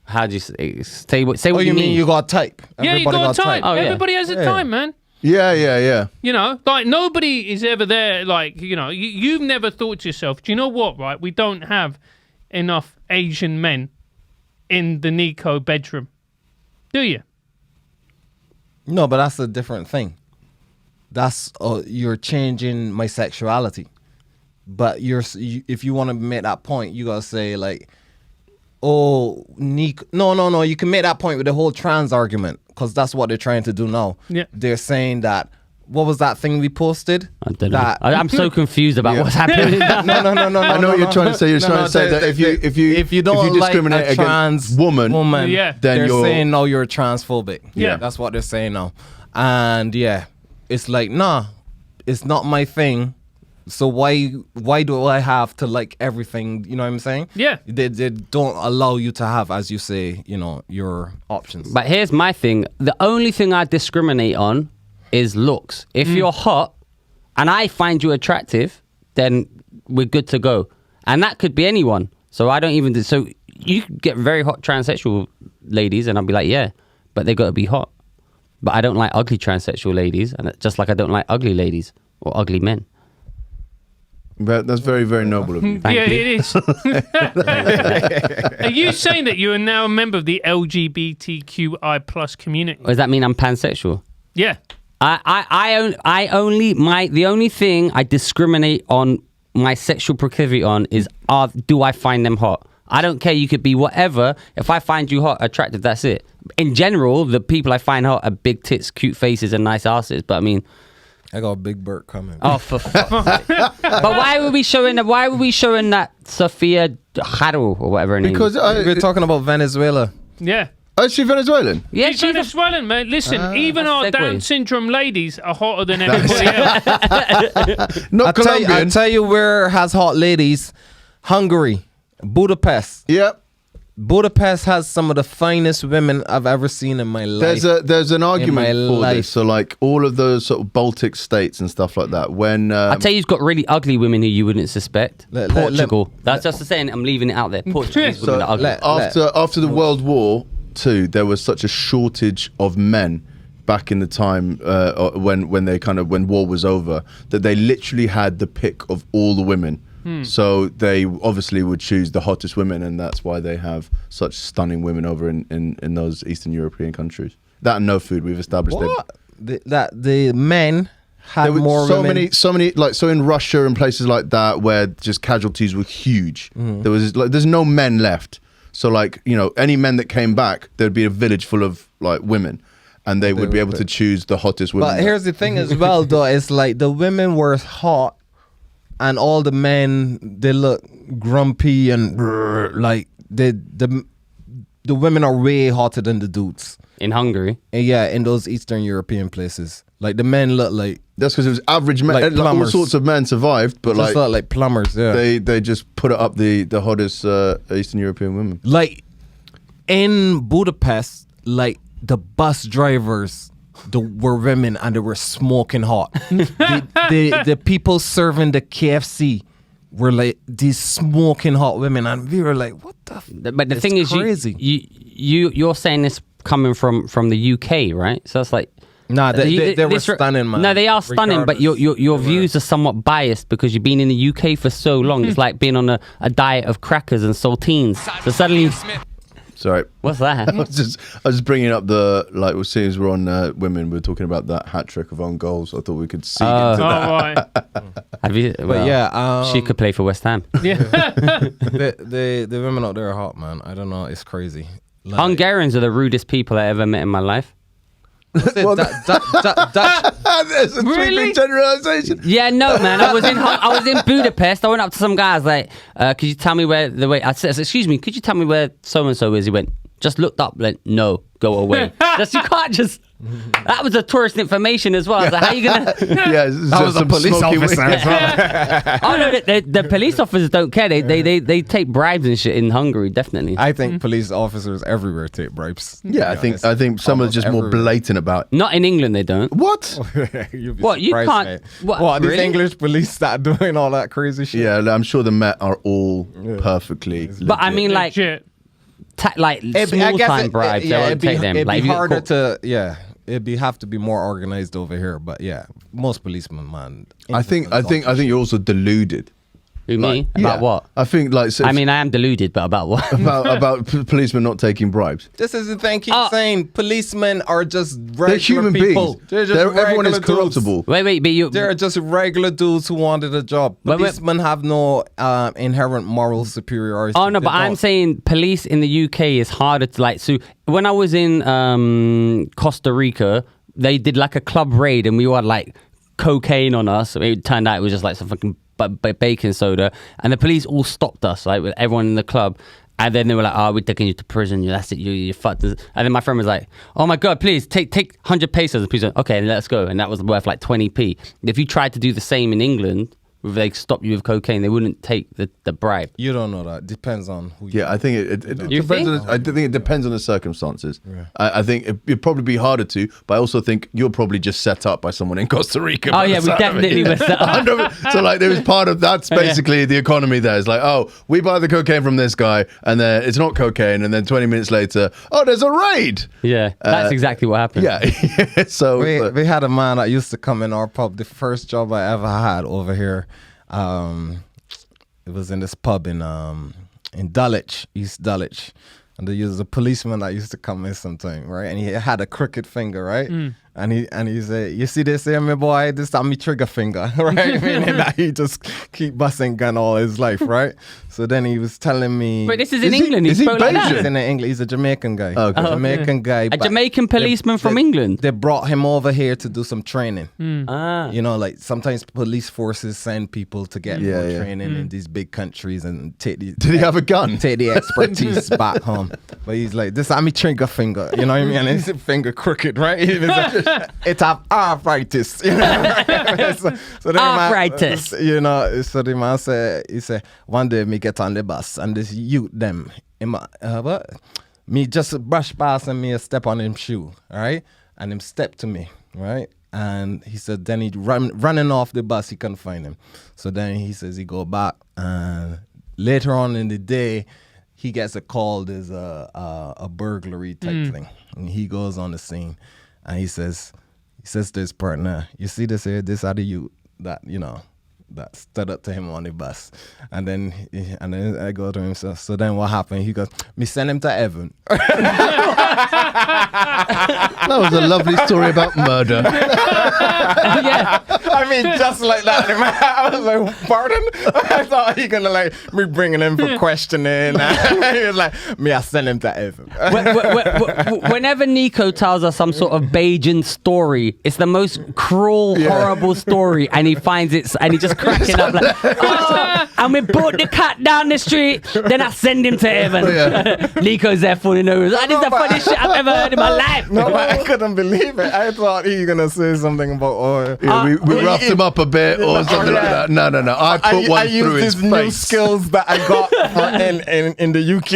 How do you say what you mean? You got a type. Yeah, you got a type. Oh, yeah. Everybody has a type, man. Yeah. You know, like, nobody is ever there, like, you know, you've never thought to yourself, do you know what, right? We don't have enough Asian men in the NICO bedroom, do you? No, but that's a different thing. That's you're changing my sexuality. But if you want to make that point, you gotta say like, NICO. No. You can make that point with the whole trans argument because that's what they're trying to do now. Yeah. They're saying that. What was that thing we posted? I don't know. I'm so confused about what's happening. No. I know what you're trying to say. You're trying to say that if you don't discriminate like a trans against woman, Yeah. then they're you're saying no, you're transphobic. Yeah. That's what they're saying now. And it's like, nah, it's not my thing. So why do I have to like everything? You know what I'm saying? Yeah. They don't allow you to have, as you say, your options. But here's my thing. The only thing I discriminate on is looks. If you're hot and I find you attractive, then we're good to go. And that could be anyone. So I don't even... So you could get very hot transsexual ladies and I'll be like, yeah, but they got to be hot. But I don't like ugly transsexual ladies, and just like I don't like ugly ladies or ugly men. But that's very, very noble of you. Thank you. It is. Are you saying that you are now a member of the LGBTQI plus community? Does that mean I'm pansexual? Yeah. The only thing I discriminate on my sexual proclivity on is do I find them hot? I don't care. You could be whatever. If I find you hot, attractive, that's it. In general, the people I find hot are big tits, cute faces, and nice asses. But I mean, I got a big bird coming. oh, for fuck. But why were we showing that Sophia Haro or whatever her name? Because we're talking about Venezuela. Yeah. Oh, is she Venezuelan? Yeah, She's Venezuelan, man. Listen, even our segue. Down syndrome ladies are hotter than everybody else. Not Colombian. I'll tell you where has hot ladies. Hungary. Budapest. Yep. Budapest has some of the finest women I've ever seen in my life. There's an argument for life. this. So like all of those sort of Baltic states and stuff like that. When I tell you, you've got really ugly women who you wouldn't suspect. Portugal. That's just saying. I'm leaving it out there. Portuguese women are ugly. after the World War II, there was such a shortage of men back in the time when war was over, that they literally had the pick of all the women. So they obviously would choose the hottest women, and that's why they have such stunning women over in those Eastern European countries. That and no food, we've established. What? The men had more so women. many so in Russia and places like that where just casualties were huge. There's no men left. So any men that came back, there'd be a village full of women, and they would be able to choose the hottest women. But here's the thing as well, though, it's like the women were hot. And all the men, they look grumpy and like the women are way hotter than the dudes. In Hungary? And yeah, in those Eastern European places. Like the men look like... That's because it was average men. All sorts of men survived, but just look like plumbers, yeah. They just put it up the hottest Eastern European women. Like in Budapest, like the bus drivers... were women and they were smoking hot. the people serving the KFC were like these smoking hot women, and we were like, "What the?" But the thing is, crazy. You're saying this coming from the UK, right? So it's like, nah, they were stunning, man. No, they are stunning, but your views are somewhat biased because you've been in the UK for so long. It's like being on a diet of crackers and saltines. So suddenly. Sorry. What's that? I was just bringing up as soon as we're on women, we're talking about that hat trick of own goals. I thought we could see into that. Right. Have you? Well, she could play for West Ham. Yeah. the women out there are hot, man. I don't know. It's crazy. Hungarians are the rudest people I ever met in my life. There's a sweeping generalization. Yeah, no, man. I was in Budapest. I went up to some guys like, could you tell me where the way? I said, excuse me, could you tell me where so and so is? He went, just looked up. Like, no, go away. You can't just. That was a tourist information as well. I was like, how are you gonna? Yeah, that was a police officer as well. Oh no, the police officers don't care. They take bribes and shit in Hungary, definitely. I think police officers everywhere take bribes. Yeah, I think some are just more blatant about. Not in England, they don't. What? What you can't? Mate. What really? these English police start doing all that crazy shit? Yeah, I'm sure the Met are all perfectly. But I mean, like. Legit. Small time bribes. I won't take them. It'd like, be harder to, have to be more organized over here. But yeah, most policemen, man. I think you're also deluded. Who, me? About what? I think like. So I mean, I am deluded, but about what? about policemen not taking bribes. This is the thing. Keep saying policemen are just regular They're human people. beings. They're just Everyone is regular dudes. corruptible. Wait, but you. They're just regular dudes who wanted a job. Policemen have no inherent moral superiority. Oh no, but I'm saying police in the UK is harder to like. So when I was in Costa Rica, they did like a club raid, and we had like cocaine on us. It turned out it was just like some fucking baking soda, and the police all stopped us, like with everyone in the club. And then they were like, "Oh, we're taking you to prison. That's it. You're fucked." And then my friend was like, "Oh my god, please take 100 pesos." And police went, "Okay, let's go." And that was worth like 20p. If you tried to do the same in England, if they stopped you with cocaine, they wouldn't take the bribe. You don't know that. Depends on who. Yeah, I think it depends. I think it depends on the circumstances. Yeah. I think it'd probably be harder to, but I also think you're probably just set up by someone in Costa Rica. Oh yeah, we definitely were set up. So like, there was part of that's basically the economy. There, it's like, oh, we buy the cocaine from this guy, and then it's not cocaine, and then 20 minutes later, oh, there's a raid. Yeah, that's exactly what happened. Yeah. So we had a man that used to come in our pub. The first job I ever had over here. It was in this pub in Dulwich, East Dulwich, and there was a policeman that used to come in sometime, right? And he had a crooked finger, right? And he said, "You see this here, my boy? This is my trigger finger," right? Meaning that he just keep busting gun all his life, right? So then he was telling me, "Wait, this is in England? Is he spoke like Belgian? that? He's in England. He's a Jamaican guy. Okay. Jamaican guy. A but Jamaican policeman from England. They brought him over here to do some training. Ah. You know, like sometimes police forces send people to get more training in these big countries and take the. Did he have a gun? Take the expertise back home. But he's like, "This is my trigger finger." You know what I mean? And his finger crooked, right? It have arthritis. You know? so the Arthritis. Man, you know, so the man said, he said, one day me get on the bus and this youth them, me just brush past and me a step on him shoe, all right? And him step to me, right? And he said, then he running off the bus, he couldn't find him. So then he says he go back and later on in the day, he gets a call, there's a burglary type thing. And he goes on the scene and he says to his partner, "You see this here, this are the youth that, you know, that stood up to him on the bus." And then I go to him, so then what happened? He goes, "Me send him to heaven." That was a lovely story about murder. Yeah. I mean, just like that. I was like, "Pardon?" I thought he gonna like me bringing him for questioning. He was like, "Me, I send him to heaven." Whenever Nico tells us some sort of Bajan story, it's the most cruel, horrible story, and he finds it, and he just cracking up like, "Oh, and we brought the cat down the street, then I send him to heaven." Nico's there falling over. This is the funniest shit I've ever heard in my life. No, but I couldn't believe it. I thought he was gonna say something about we roughed him up a bit or something like that. No. I put one through his used his new face. skills that I got in the UK,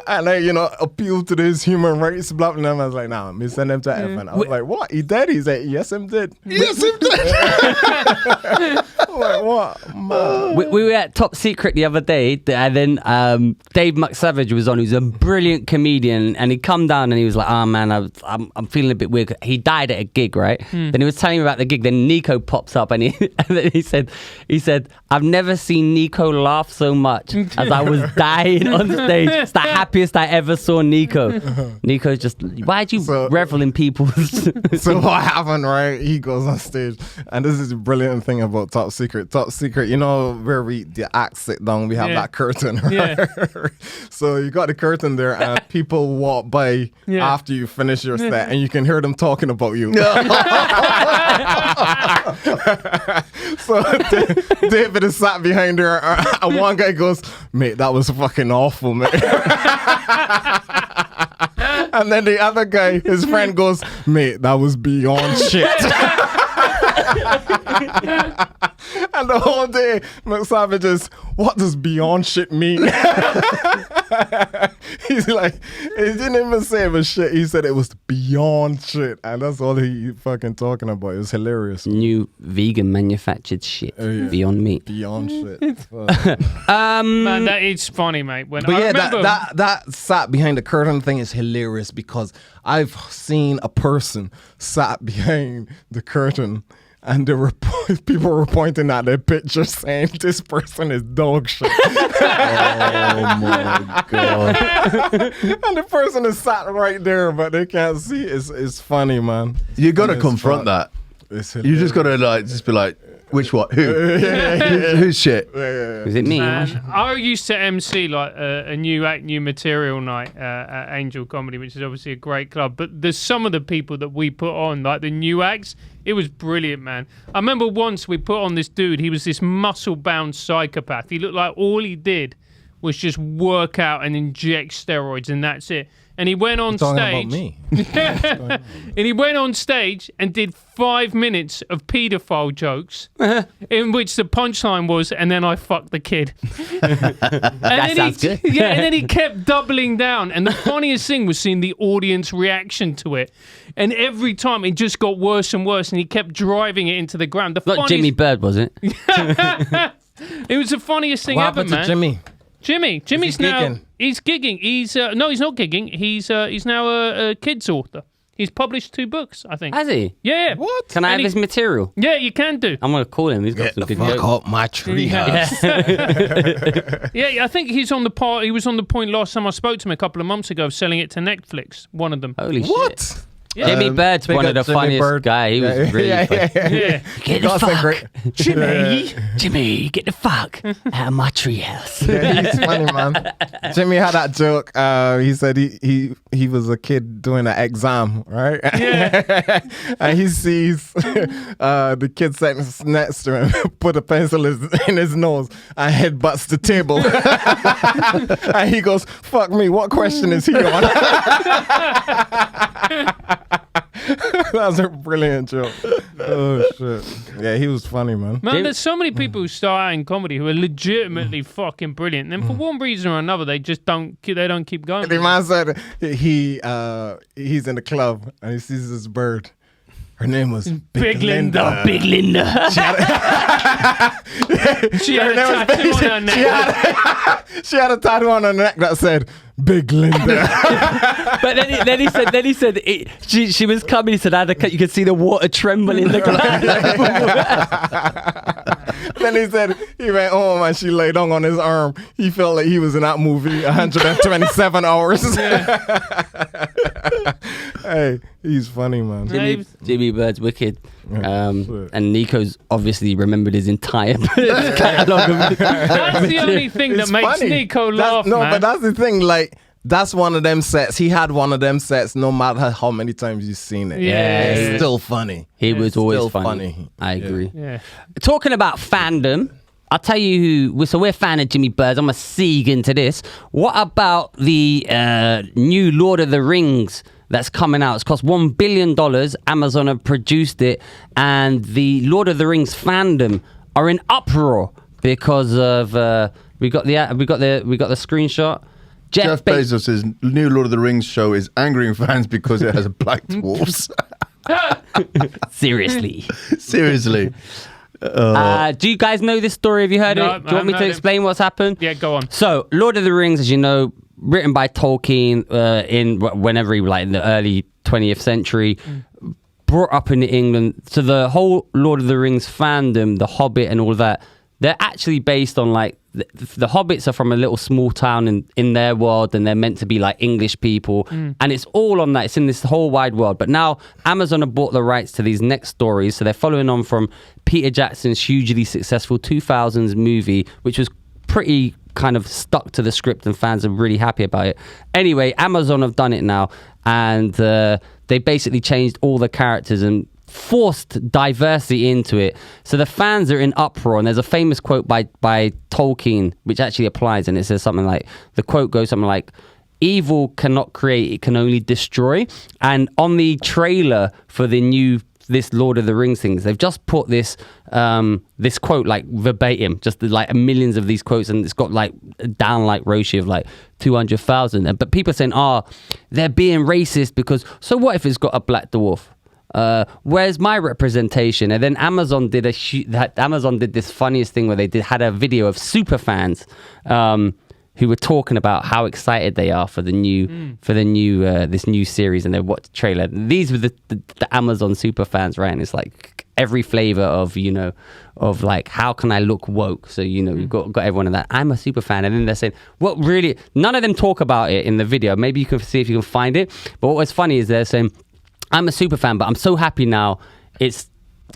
and I, you know, appealed to this human rights blah blah. And I was like, "Nah, me send him to heaven." I was like, "What? He dead?" He said, "Yes, him did." Yes, him did. I'm like, what? Man. We were at Top Secret the other day, and then Dave McSavage was on, who's a brilliant comedian, and he come down and he was like, "Oh man, I'm feeling a bit weird." He died at a gig, right? Then he was telling me about the gig. Then Nico pops up and he said, "I've never seen Nico laugh so much as I was dying on stage. It's the happiest I ever saw Nico." Nico's just, why'd you revel in people's... So what happened, right? He goes on stage, and this is the brilliant thing about Top Secret. Top Secret, you know, where the acts sit down, we have that curtain, right? Yeah. So you got the curtain there, and people walk by after you finish your set, and you can hear them talking about you. So David is sat behind her, and one guy goes, "Mate, that was fucking awful, mate." And then the other guy, his friend, goes, "Mate, that was beyond shit." And the whole day, McSavage is, "What does beyond shit mean?" He's like, he didn't even say it was shit. He said it was beyond shit. And that's all he fucking talking about. It was hilarious. New vegan manufactured shit. Beyond meat. Beyond shit. Man, that is funny, mate. But yeah, that sat behind the curtain thing is hilarious because I've seen a person sat behind the curtain and people were pointing at their picture saying this person is dog shit. Oh my God. And the person is sat right there, but they can't see. It's funny, man. You got to confront that. You just got to just be like, which what? Who? Who's shit? Is it me? I used to MC like a new act, new material night at Angel Comedy, which is obviously a great club. But there's some of the people that we put on, like the new acts. It was brilliant, man. I remember once we put on this dude. He was this muscle-bound psychopath. He looked like all he did was just work out and inject steroids, and that's it. And he went on stage. About me. And he went on stage and did 5 minutes of paedophile jokes, in which the punchline was, "And then I fucked the kid." That sounds good. Yeah, and then he kept doubling down. And the funniest thing was seeing the audience reaction to it. And every time it just got worse and worse, and he kept driving it into the ground. Not Jimmy Bird, was it? It was the funniest thing What ever, happened man. to Jimmy? Jimmy's now gigging? he's gigging. No, he's not gigging. He's now a kids author. He's published 2 books, I think. Has he? Yeah. What? Can I have his material? Yeah, you can do. I'm gonna call him. He's got some good jokes. up my treehouse. Yeah, I think he's on the part. He was on the point last time I spoke to him a couple of months ago of selling it to Netflix. One of them. Holy What? shit. Jimmy Bird's one of the funniest guy. He was really funny. Yeah. Get the fuck, Jimmy, get the fuck out of my treehouse. Yeah, he's funny, man. Jimmy had that joke. He said he was a kid doing an exam, right? Yeah. And he sees the kid sitting next to him put a pencil in his nose and headbutts the table. And he goes, "Fuck me, what question is he on?" That's a brilliant joke. Oh shit! Yeah, he was funny, man. Man, there's so many people who start out in comedy who are legitimately fucking brilliant. And then for one reason or another, they just don't keep going. The man said he's in the club and he sees this bird. Her name was Big Linda. Big Linda. She had a tattoo on her neck. She had a tattoo on her neck that said Big Linda. But then he said she was coming. He said, you could see the water tremble in the glass. Then he said he went home and she laid on his arm. He felt like he was in that movie 127 hours. Hey, he's funny, man. Jimmy Bird's wicked. And Nico's obviously remembered his entire catalogue. That's the only thing that makes funny. Nico laugh, man. But that's the thing, like, that's one of them sets. He had one of them sets no matter how many times you've seen it. Yeah. It's still funny. He was always still funny. I agree. Yeah. Talking about fandom, I'll tell you who. So we're a fan of Jimmy Bird. I'm a sieg into this. What about the new Lord of the Rings that's coming out? It's cost $1 billion. Amazon have produced it, and the Lord of the Rings fandom are in uproar because of we got the screenshot. Jeff Bezos' new Lord of the Rings show is angering fans because it has black dwarfs. Seriously. Do you guys know this story? Have you heard it? Do you want me to explain what's happened? Yeah, go on. So, Lord of the Rings, as you know, written by Tolkien in the early 20th century, brought up in England. So the whole Lord of the Rings fandom, The Hobbit and all that, they're actually based on like the Hobbits are from a little small town in their world, and they're meant to be like English people, and it's all on that. It's in this whole wide world. But now Amazon have bought the rights to these next stories, so they're following on from Peter Jackson's hugely successful 2000s movie, which was pretty kind of stuck to the script, and fans are really happy about it. Anyway, Amazon have done it now, and they basically changed all the characters and forced diversity into it. So the fans are in uproar, and there's a famous quote by Tolkien which actually applies, and it says something like, the quote goes something like, "Evil cannot create, it can only destroy." And on the trailer for this Lord of the Rings things, they've just put this quote like verbatim, just like millions of these quotes, and it's got like down like ratio of like 200,000. But people are saying, they're being racist because, so what if it's got a black dwarf? Where's my representation? And then Amazon did this funniest thing where they had a video of super fans who were talking about how excited they are for the new this new series, and they watched the trailer. These were the Amazon super fans, right? And it's like, every flavor of, you know, of like, how can I look woke? So, you know, you've got everyone in that. I'm a super fan. And then they're saying, what really, none of them talk about it in the video. Maybe you can see if you can find it. But what was funny is they're saying, I'm a super fan, but I'm so happy now it's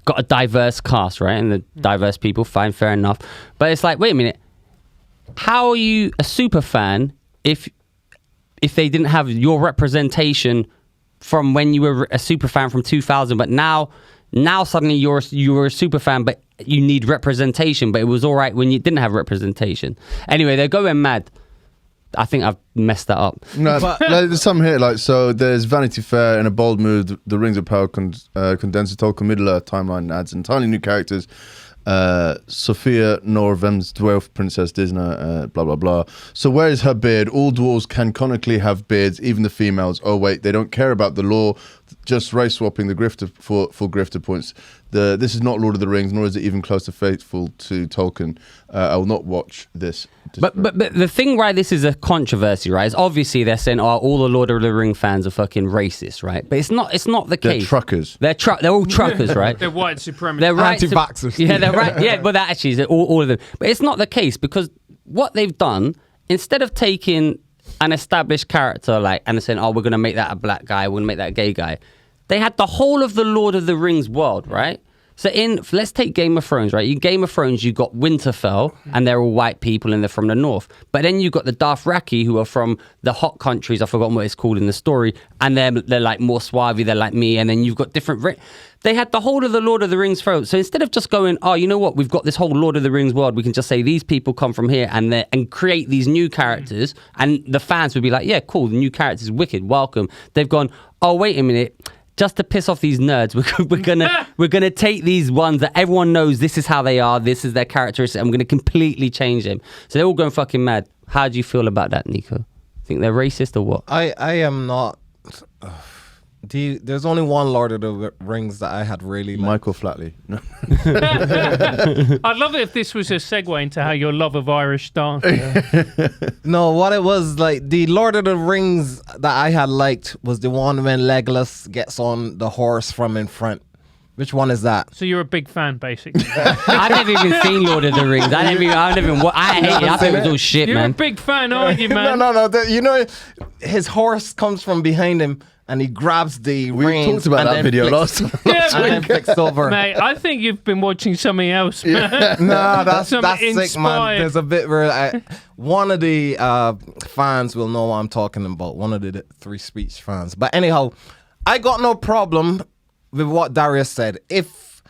got a diverse cast, right? And the diverse people, fine, fair enough. But it's like, wait a minute, how are you a super fan if they didn't have your representation from when you were a super fan from 2000, but now suddenly you're a super fan, but you need representation, but it was all right when you didn't have representation. Anyway, they're going mad. I think I've messed that up. No, but there's some here, like, so there's Vanity Fair in a bold move. The Rings of Power condenses Tolkien Middle-earth timeline, adds entirely new characters. Sophia Norvem's dwarf princess Disney, blah blah blah. So where is her beard? All dwarves canonically have beards, even the females. Oh wait, they don't care about the law, just race swapping the grifter for grifter points. This is not Lord of the Rings, nor is it even close to faithful to Tolkien. I will not watch this. But the thing why this is a controversy, right, is obviously they're saying, oh, all the Lord of the Ring fans are fucking racist, right? But it's not the case. They're truckers. They're all truckers, right? They're white supremacists. They're right anti-vaxxers. Yeah, they're right. Yeah, but that actually is all of them. But it's not the case, because what they've done, instead of taking an established character and saying, oh, we're going to make that a black guy, we're going to make that a gay guy, they had the whole of the Lord of the Rings world, right? So let's take Game of Thrones, right? In Game of Thrones, you got Winterfell, and they're all white people, and they're from the north. But then you got the Dothraki, who are from the hot countries. I've forgotten what it's called in the story, and they're like more suave. They're like me, and then you've got different. They had the whole of the Lord of the Rings throat. So instead of just going, oh, you know what? We've got this whole Lord of the Rings world. We can just say these people come from here, and create these new characters, and the fans would be like, yeah, cool. The new characters, wicked, welcome. They've gone, oh, wait a minute. Just to piss off these nerds, we're gonna take these ones that everyone knows this is how they are, this is their characteristics, and we're gonna completely change them. So they're all going fucking mad. How do you feel about that, Nico? Think they're racist or what? I am not. There's only one Lord of the Rings that I had really liked. Michael Flatley. I'd love it if this was a segue into how your love of Irish dance. No, what it was like, the Lord of the Rings that I had liked was the one when Legolas gets on the horse from in front. Which one is that? So you're a big fan, basically. I've never even seen Lord of the Rings. I hate it. I think it was all shit, you're man. You're a big fan, aren't you, man? No. You know, his horse comes from behind him, and he grabs the reins. We talked about that video last time. Yeah, and then flicks over. Mate, I think you've been watching something else, man. No, that's sick, man. Inspired. There's a bit where one of the fans will know what I'm talking about. One of the three speech fans. But anyhow, I got no problem with what Darius said. If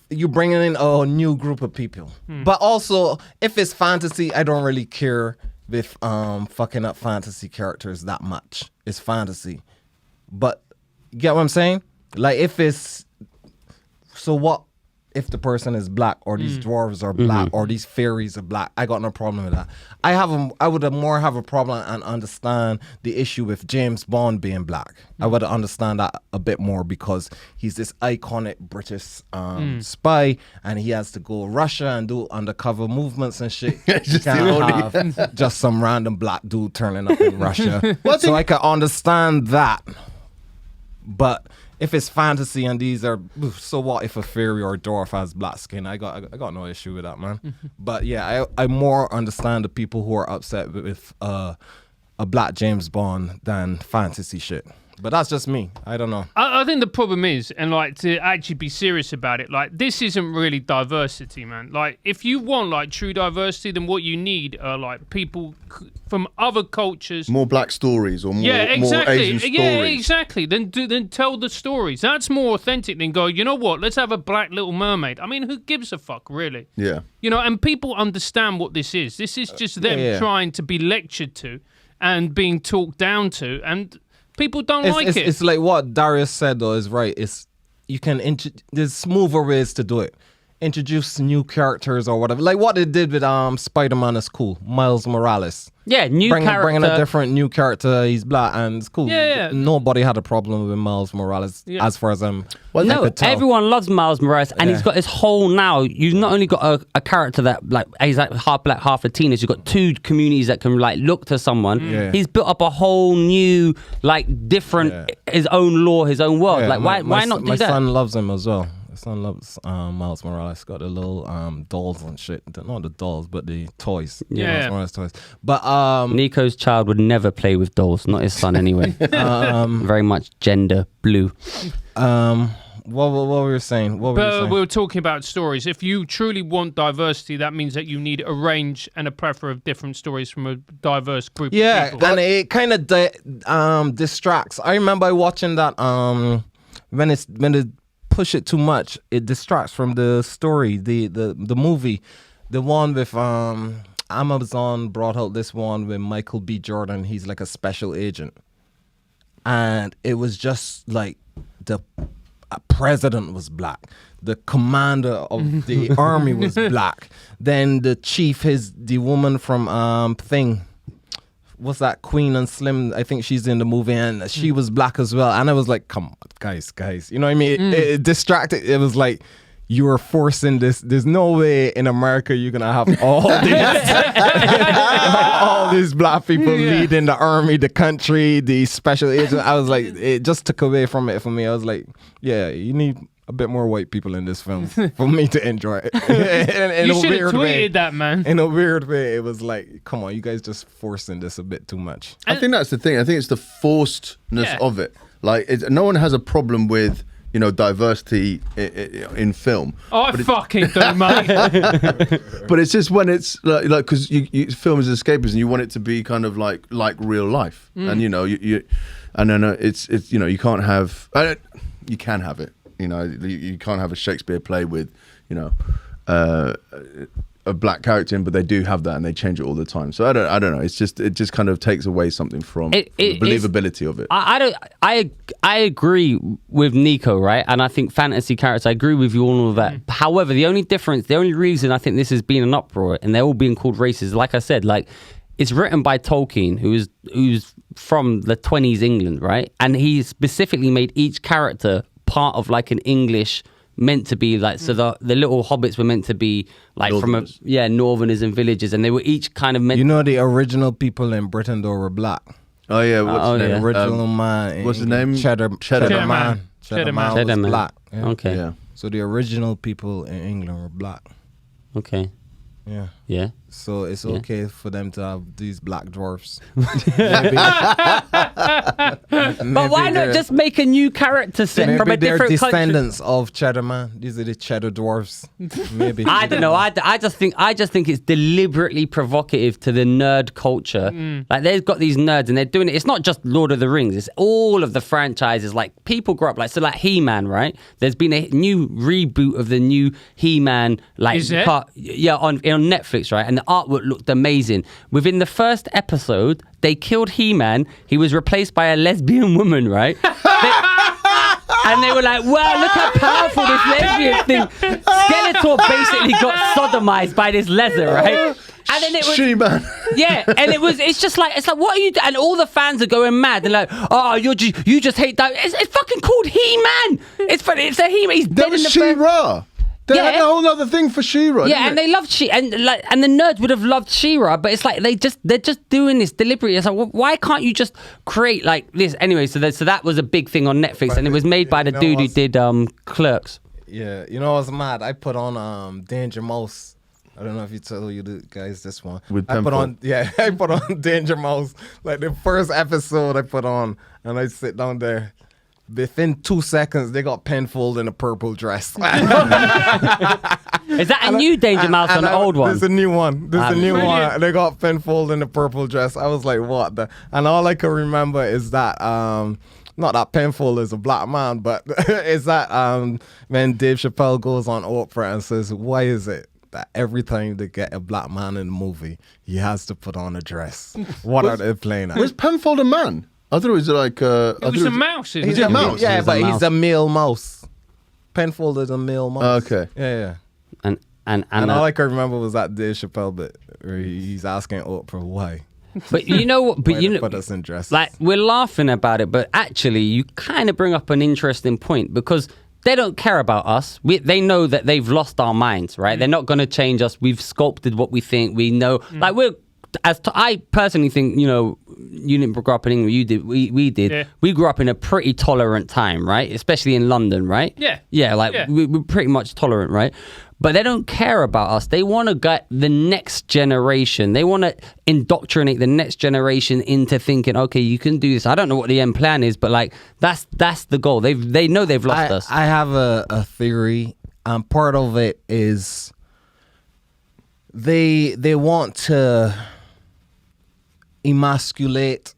you bring in a new group of people, but also if it's fantasy, I don't really care with fucking up fantasy characters that much. It's fantasy, but you get what I'm saying? Like, if it's, so what if the person is black, or these dwarves are black, or these fairies are black? I got no problem with that. I would more have a problem and understand the issue with James Bond being black. I would understand that a bit more, because he's this iconic British spy, and he has to go Russia and do undercover movements and shit. Just have just some random black dude turning up in Russia. So I can understand that. But if it's fantasy and these are, so what if a fairy or a dwarf has black skin? I got no issue with that, man. But yeah, I more understand the people who are upset with a black James Bond than fantasy shit. But that's just me. I don't know. I think the problem is, and like, to actually be serious about it, like, this isn't really diversity, man. Like, if you want like true diversity, then what you need are like people from other cultures, more black stories, or more, exactly. more Asian stories. Yeah, exactly. Then tell the stories. That's more authentic than go, you know what? Let's have a black Little Mermaid. I mean, who gives a fuck, really? Yeah. You know, and people understand what this is. This is just them trying to be lectured to and being talked down to, and people don't like it. It's like what Darius said, though, is right. It's, you can there's smoother ways to do it. introduce new characters or whatever. Like what they did with Spider-Man is cool. Miles Morales. Yeah, character. Bringing a different new character. He's black and it's cool. Yeah. Nobody had a problem with Miles Morales as far as I could tell. Everyone loves Miles Morales, and he's got this whole now. You've not only got a character that like he's like half black, half Latino. You've got two communities that can like look to someone. He's built up a whole new like different his own law, his own world. Like why not do that? My son loves him as well. My son loves Miles Morales. Got the little dolls and shit. Not the dolls, but the toys. Miles Morales toys. But Nico's child would never play with dolls. Not his son anyway. Very much gender blue. What were you saying? We were talking about stories. If you truly want diversity, that means that you need a range and a plethora of different stories from a diverse group of people. Yeah, and it kind of distracts. I remember watching that when they push it too much, it distracts from the story, the movie. The one with Amazon brought out this one with Michael B. Jordan. He's like a special agent. And it was just like the president was black. The commander of the army was black. Then the chief, the woman from Thing. What's that? Queen and Slim. I think she's in the movie, and she was black as well. And I was like, come on, guys. You know what I mean? It distracted. It was like, you are forcing this. There's no way in America you're gonna have all these black people leading the army, the country, the special agent. I was like, it just took away from it for me. I was like, yeah, you need a bit more white people in this film for me to enjoy it. You should have tweeted that, man. In a weird way, it was like, come on, you guys just forcing this a bit too much. I think that's the thing. I think it's the forcedness of it. Like, no one has a problem with, diversity in film. I fucking do, mate. But it's just when it's like because film is escapism, and you want it to be kind of like real life, and it's you can't have. You can have it. You can't have a Shakespeare play with a black character in, but they do have that, and they change it all the time. So I don't know. It just kind of takes away something from the believability of it. I agree with Nico, right? And I think fantasy characters, I agree with you on all of that. However, the only reason I think this has been an uproar and they're all being called racist, like I said, like it's written by Tolkien, who's from the 20s England, right? And he specifically made each character part of like an English, meant to be like, so the little hobbits were meant to be like Northerners. Northerners and villagers, and they were each kind of meant. The original people in Britain though were black. Oh yeah, what's the name? Original man. What's the name? Cheddar Man. Cheddar Man was black. Yeah. Okay. Yeah. So the original people in England were black. Okay. Yeah. Yeah. So it's okay for them to have these black dwarfs. But why not just make a new character set from a different country? They're descendants of Cheddar Man. These are the Cheddar dwarfs. Maybe. I don't know. I just think it's deliberately provocative to the nerd culture. Like they've got these nerds and they're doing it. It's not just Lord of the Rings. It's all of the franchises. Like people grow up like He-Man, right? There's been a new reboot of the new He-Man. Like is it? on Netflix, right? And the artwork looked amazing. Within the first episode, they killed He-Man. He was replaced by a lesbian woman, right? And they were like, wow, look how powerful this lesbian thing. Skeletor basically got sodomized by this leather, right? And then it was She-Man. Yeah, and it's just like, what are you doing? And all the fans are going mad. They're like, oh, you just hate that. It's fucking called He-Man. It's a He-Man. He's dead in the She-Ra. They had a whole other thing for She-Ra. Yeah, and they loved and the nerds would have loved She-Ra, but it's like they're just doing this deliberately. It's like, well, why can't you just create like this? Anyway, so that was a big thing on Netflix, and it was made by the dude who did Clerks. Yeah, what's mad? I put on Danger Mouse. I don't know if you tell you guys this one. I put on Danger Mouse. Like the first episode I put on, and I sit down there. Within 2 seconds, they got Penfold in a purple dress. Is that a new Danger Mouse or an old one? There's a new one. One. They got Penfold in a purple dress. I was like, what the? And all I can remember is that, not that Penfold is a black man, but is that when Dave Chappelle goes on Oprah and says, why is it that every time they get a black man in a movie, he has to put on a dress? What are they playing at? Was Penfold a man? I thought it was like it was a mouse. He's a mouse. Yeah, but he's a male mouse. Penfold is a male mouse. Okay. Yeah. And all I can remember was that Dave Chappelle bit where he's asking Oprah why. But you know what? But you know, put us in dresses. like we're laughing about it, but actually, you kind of bring up an interesting point because they don't care about us. They know that they've lost our minds, right? They're not going to change us. We've sculpted what we think. We know, like I personally think, you know, you didn't grow up in England. You did. We did. Yeah. We grew up in a pretty tolerant time, right? Especially in London, right? Yeah. Yeah. Like we're pretty much tolerant, right? But they don't care about us. They want to get the next generation. They want to indoctrinate the next generation into thinking, okay, you can do this. I don't know what the end plan is, but like that's the goal. They know they've lost us. I have a theory. Part of it is they want to emasculate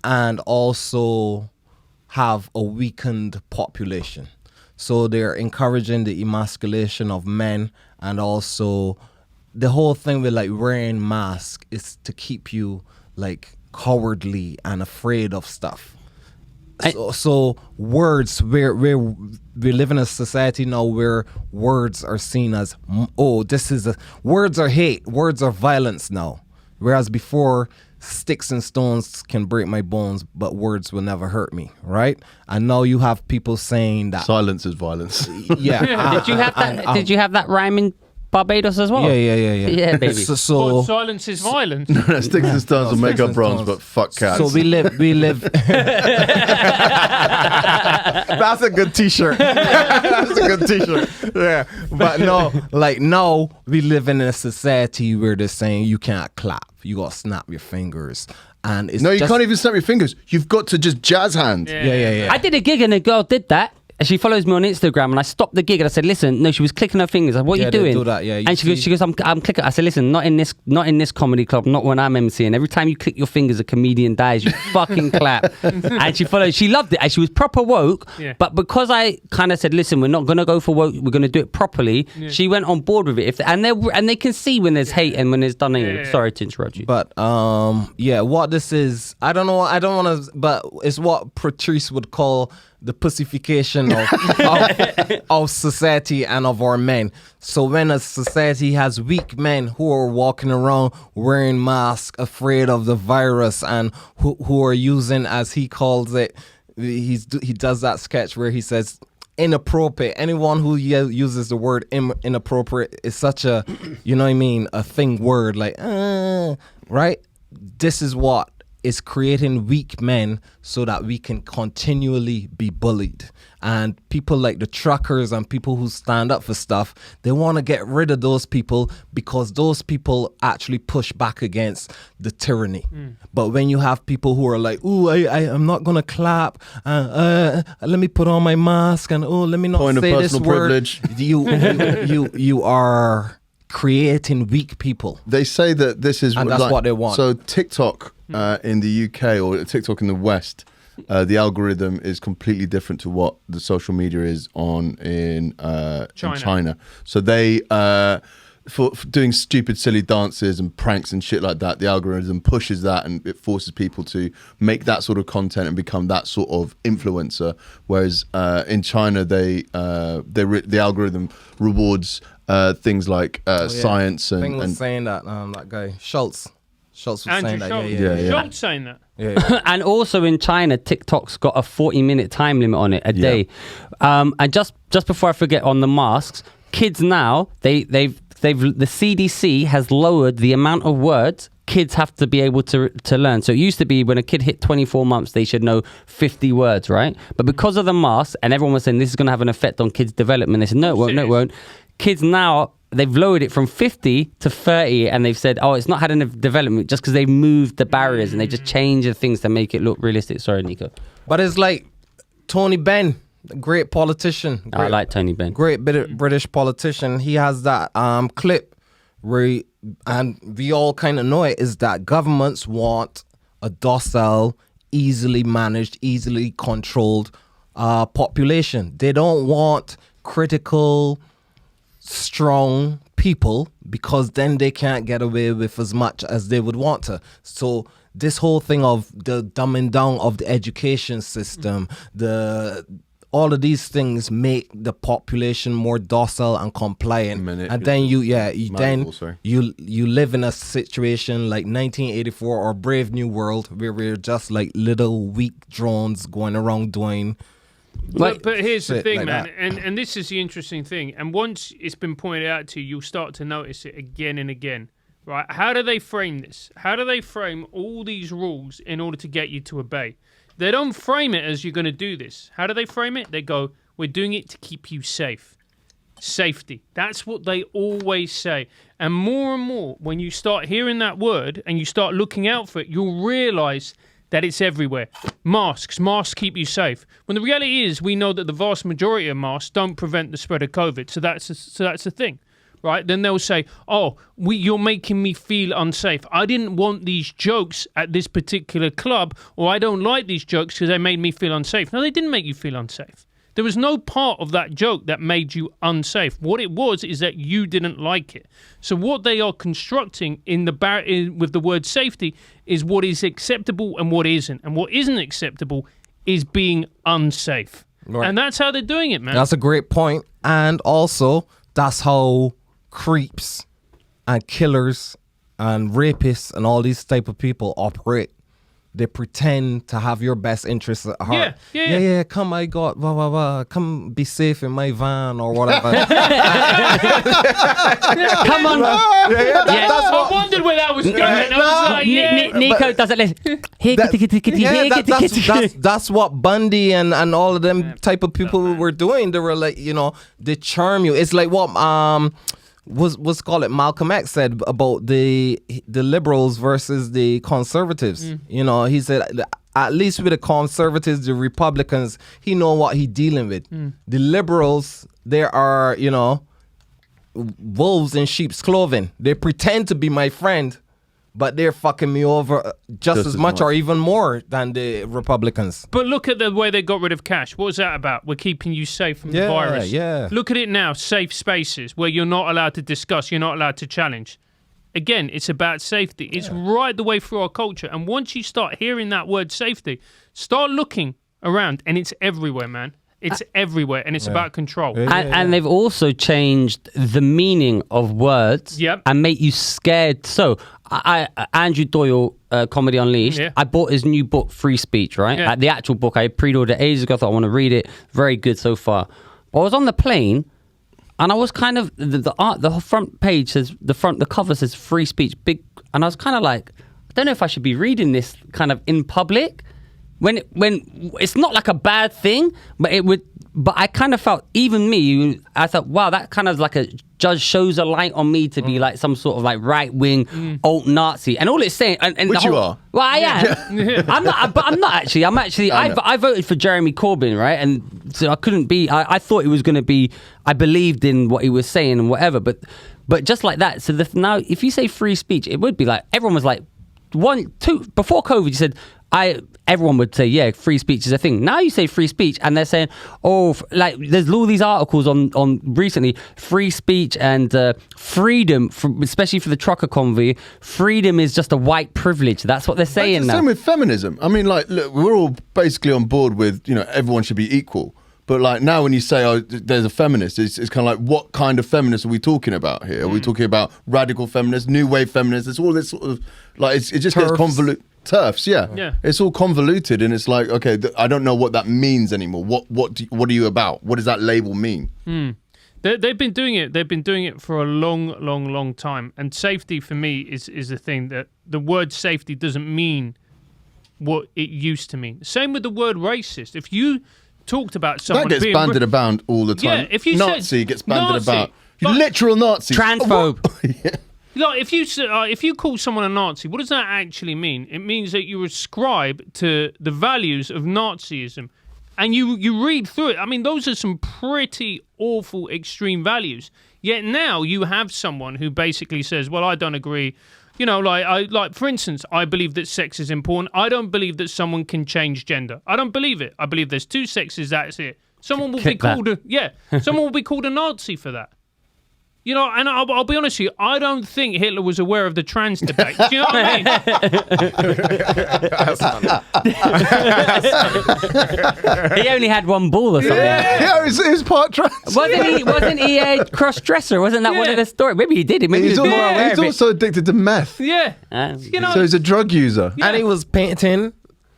and also have a weakened population. So they're encouraging the emasculation of men, and also the whole thing with like wearing masks is to keep you like cowardly and afraid of stuff. So words, we live in a society now where words are seen as, words are hate, words are violence now. Whereas before, sticks and stones can break my bones, but words will never hurt me, right? And now you have people saying that silence is violence. Yeah. Did you have that? Did you have that rhyme in Barbados as well? Yeah. Yeah, baby. So silence is violence. No, sticks and stones will make up bronze, but fuck cats. So we live. That's a good T-shirt. That's a good T-shirt. Yeah, but no, like now we live in a society where they're saying you can't clap, you gotta snap your fingers, and it's you can't even snap your fingers. You've got to just jazz hand. Yeah. I did a gig and a girl did that. And she follows me on Instagram, and I stopped the gig and I said, "Listen, no." She was clicking her fingers. Like, what are you doing? They do that, yeah. And she goes, "I'm clicking." I said, "Listen, not in this comedy club. Not when I'm emceeing. Every time you click your fingers, a comedian dies. You fucking clap." And she followed. She loved it, and she was proper woke. Yeah. But because I kind of said, "Listen, we're not gonna go for woke. We're gonna do it properly." Yeah. She went on board with it. And they can see when there's hate and when there's done. Yeah. Sorry to interrupt you. But what this is, I don't know. I don't want to, but it's what Patrice would call the pussification of society and of our men. So when a society has weak men who are walking around wearing masks, afraid of the virus, and who are using, as he calls it, he does that sketch where he says inappropriate. Anyone who uses the word inappropriate is such a, you know what I mean, a thing word, like, right? This is what is creating weak men so that we can continually be bullied. And people like the truckers and people who stand up for stuff, they want to get rid of those people because those people actually push back against the tyranny. But when you have people who are like, "Ooh, I'm not going to clap, let me put on my mask, and let me not Point say of this personal word," privilege. you are creating weak people. They say that this is, and that's what they want. So TikTok in the UK or TikTok in the West, the algorithm is completely different to what the social media is in China. So they for doing stupid, silly dances and pranks and shit like that, the algorithm pushes that and it forces people to make that sort of content and become that sort of influencer. Whereas in China, the algorithm rewards things like science and. Thing was saying that that guy Schultz was saying that. Schultz saying that. Yeah. And also in China, TikTok's got a 40-minute time limit on it a day. And just before I forget, on the masks, kids now the CDC has lowered the amount of words kids have to be able to learn. So it used to be when a kid hit 24 months, they should know 50 words, right? But because of the masks, and everyone was saying this is going to have an effect on kids' development, they said, no, it won't. Kids now, they've lowered it from 50 to 30, and they've said, it's not had enough development just because they've moved the barriers and they just changed the things to make it look realistic. Sorry, Nico. But it's like Tony Benn, great politician. I like Tony Benn. Great British politician. He has that clip where, and we all kind of know it, is that governments want a docile, easily managed, easily controlled population. They don't want critical, strong people because then they can't get away with as much as they would want to. So this whole thing of the dumbing down of the education system, all of these things make the population more docile and compliant, and then you live in a situation like 1984 or Brave New World where we're just like little weak drones going around doing. But here's the thing, like man, and this is the interesting thing. And once it's been pointed out to you, you'll start to notice it again and again. Right? How do they frame this? How do they frame all these rules in order to get you to obey? They don't frame it as you're going to do this. How do they frame it? They go, we're doing it to keep you safe. Safety. That's what they always say. And more, when you start hearing that word and you start looking out for it, you'll realize that it's everywhere. Masks keep you safe. When the reality is, we know that the vast majority of masks don't prevent the spread of COVID. So that's the thing. Right, then they'll say, "Oh, you're making me feel unsafe. I didn't want these jokes at this particular club, or I don't like these jokes because they made me feel unsafe." No, they didn't make you feel unsafe. There was no part of that joke that made you unsafe. What it was is that you didn't like it. So what they are constructing with the word safety is what is acceptable and what isn't. And what isn't acceptable is being unsafe. Right. And that's how they're doing it, man. That's a great point. And also, that's how creeps and killers and rapists and all these type of people operate. They pretend to have your best interests at heart. Yeah. Come, I got, come be safe in my van or whatever. Come on. I wondered where that was going. I was like, NICO doesn't listen. That's what Bundy and all of them type of people were doing. They were like, they charm you. It's like what what's called it Malcolm X said about the liberals versus the conservatives. He said at least with the conservatives, the Republicans, he know what he dealing with. The liberals, there are wolves in sheep's clothing. They pretend to be my friend, but they're fucking me over just as much or even more than the Republicans. But look at the way they got rid of cash. What was that about? We're keeping you safe from the virus. Yeah. Look at it now, safe spaces where you're not allowed to discuss, you're not allowed to challenge. Again, it's about safety. It's right the way through our culture. And once you start hearing that word safety, start looking around, and it's everywhere, man. It's everywhere, and it's about control. And they've also changed the meaning of words and make you scared. So, Andrew Doyle, Comedy Unleashed, I bought his new book, Free Speech, right? The actual book, I pre-ordered ages ago. I thought I want to read it. Very good so far. But I was on the plane, and I was kind of, the front page says, the cover says Free Speech, big, and I was kind of like, I don't know if I should be reading this kind of in public. When it's not like a bad thing, but I kind of felt, even me, I thought, wow, that kind of like a judge shows a light on me to be like some sort of like right wing alt Nazi, and all it's saying, and which you are. Well, I am. I'm not actually. I voted for Jeremy Corbyn, right? And so I couldn't be. I thought it was going to be. I believed in what he was saying and whatever, but just like that. So now, if you say free speech, it would be like everyone was like 1, 2 before COVID. You said. Everyone would say, free speech is a thing. Now you say free speech, and they're saying, there's all these articles on recently, free speech and freedom, especially for the trucker convoy. Freedom is just a white privilege. That's what they're saying now. Same with feminism. I mean, like, look, we're all basically on board with, everyone should be equal. But like now when you say, there's a feminist, it's kind of like, what kind of feminist are we talking about here? Are we talking about radical feminists, new wave feminists? It's all this sort of, like, it just gets convoluted. TERFs, yeah. It's all convoluted, and it's like, okay, I don't know what that means anymore. What are you about? What does that label mean? They've been doing it. They've been doing it for a long time. And safety for me is the thing that the word safety doesn't mean what it used to mean. Same with the word racist. If you talked about someone that gets banded about all the time. Yeah, if you Nazi gets banded about. You literal Nazi. Transphobe. Like, if you call someone a Nazi, what does that actually mean? It means that you ascribe to the values of Nazism, and you read through it. I mean, those are some pretty awful, extreme values. Yet now you have someone who basically says, "Well, I don't agree." Like for instance, I believe that sex is important. I don't believe that someone can change gender. I don't believe it. I believe there's 2 sexes. That's it. Someone will be called a Nazi for that. You know, and I'll be honest with you, I don't think Hitler was aware of the trans debate. Do you know what I mean? He only had one ball or something. Yeah, he's part trans. Wasn't he a cross-dresser? Wasn't that one of the stories? Maybe he did it. Maybe he's he was more aware He's of also addicted to meth. Yeah. You know, so he's a drug user. And he was painting.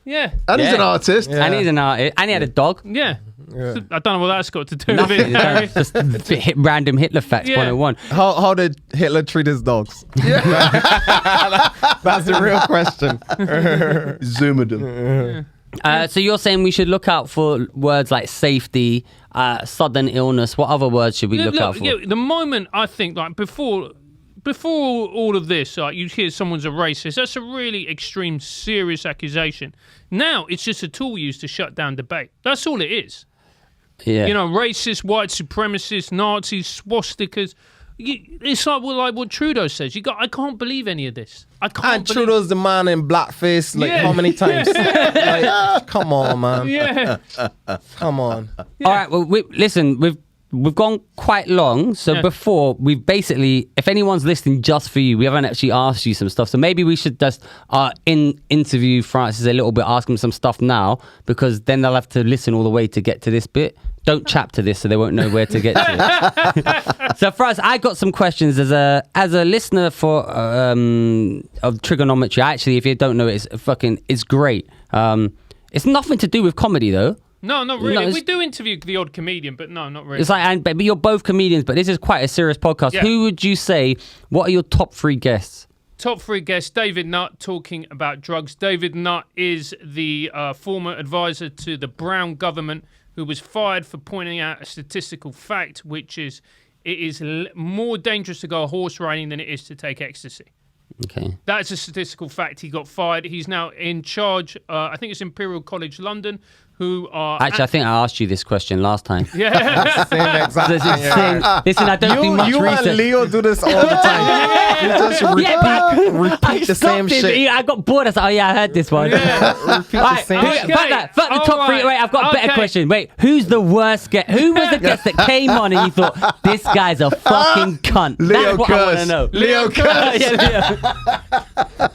Yeah. And he's an artist. Yeah. And he's an artist. And he had a dog. Yeah. I don't know what that's got to do with it. Just hit random Hitler facts 101. How did Hitler treat his dogs? Yeah. That's the real question. Zoomed him. So you're saying we should look out for words like safety, sudden illness. What other words should we look out for? Yeah, the moment I think, like, before all of this, you hear someone's a racist, that's a really extreme, serious accusation. Now it's just a tool used to shut down debate. That's all it is. Yeah. You know, racist, white supremacists, Nazis, swastikas. It's like what Trudeau says. I can't believe any of this. And Trudeau's the man in blackface, how many times? Like, come on, man. Yeah. Come on. Yeah. All right. Well, listen, we've gone quite long. So before, we've basically, if anyone's listening just for you, we haven't actually asked you some stuff. So maybe we should just interview Francis a little bit, ask him some stuff now, because then they'll have to listen all the way to get to this bit. Don't chapter this so they won't know where to get to. So Francis, I got some questions as a listener for of Triggernometry. Actually, if you don't know it, it's great. It's nothing to do with comedy though. No, not really. We do interview the odd comedian, but no, not really. It's like, but you're both comedians, but this is quite a serious podcast. Yeah. Who would you say? What are your top 3 guests? Top 3 guests: David Nutt, talking about drugs. David Nutt is the former advisor to the Brown government, who was fired for pointing out a statistical fact, which is it is more dangerous to go horse riding than it is to take ecstasy. Okay. That's a statistical fact. He got fired. He's now in charge. I think it's Imperial College London, who are... Actually, I think I asked you this question last time. Yeah. Same exact thing. Listen, I don't do much research. You and Leo do this all the time. You just repeat the same shit. I got bored. I was like, oh yeah, I heard this one. Yeah. Repeat the same shit. Fuck the top 3. Wait, I've got a better question. Wait, who's the worst guest? Who was the guest that came on and you thought, this guy's a fucking cunt? Leo That's what I want to know. Leo Kearse. Yeah, Leo.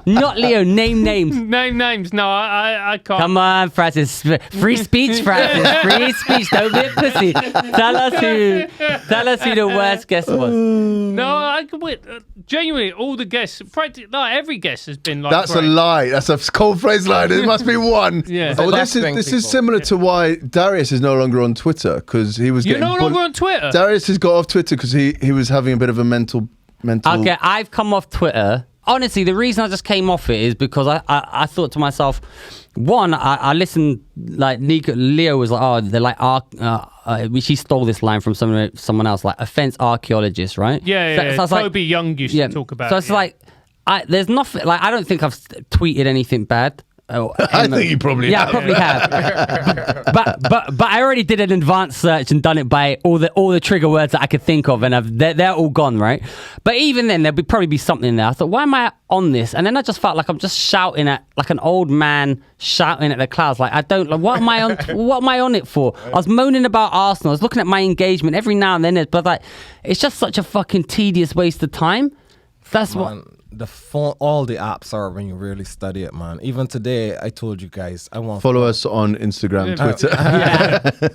Not Leo. Name names. Name names. No, I can't. Come on, Francis. Free speech, Francis. Free speech. Don't be a pussy. Tell us who the worst guest was. No, I wait. Genuinely, all the guests, practically, every guest has been like. That's great. a lie. That's a cold phrase lie. There must be one. Yeah. Oh, this is similar to why Darius is no longer on Twitter, because he was. You're no longer on Twitter. Darius has got off Twitter because he was having a bit of a mental. Okay, I've come off Twitter. Honestly, the reason I just came off it is because I thought to myself, one, I listened, like Leo was like, oh, they're like, she stole this line from someone else, like offense archaeologist, right? Yeah. So I was Toby Young used to talk about it. So it's like, there's nothing, like, I don't think I've tweeted anything bad. I think you probably have. I probably have. but I already did an advanced search and done it by all the trigger words that I could think of, and they're all gone, right? But even then, there'd probably be something in there. I thought, why am I on this? And then I just felt like I'm just shouting at, like an old man shouting at the clouds. Like, what am I on? What am I on it for? I was moaning about Arsenal. I was looking at my engagement every now and then, but like, it's just such a fucking tedious waste of time. That's what. The phone, all the apps are when you really study it, man. Even today, I told you guys, I want follow us on Instagram, Twitter.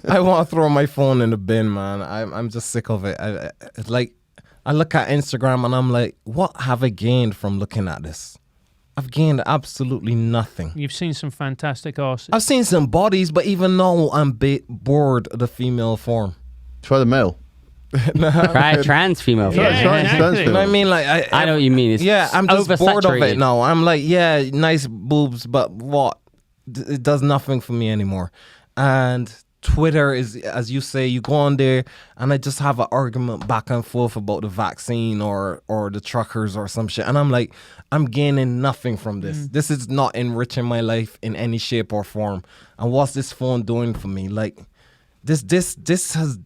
I want to throw my phone in the bin, man. I'm just sick of it. I look at Instagram and I'm like, what have I gained from looking at this? I've gained absolutely nothing. You've seen some fantastic arses. I've seen some bodies, but even now I'm bored of the female form. Try the male. Try trans female. Trans You know what I mean? Like I know what you mean. I'm just bored of it now. I'm like, yeah, nice boobs, but what? It does nothing for me anymore. And Twitter is, as you say, you go on there and I just have an argument back and forth about the vaccine or the truckers or some shit. And I'm like, I'm gaining nothing from this. This is not enriching my life in any shape or form. And what's this phone doing for me? Like, this has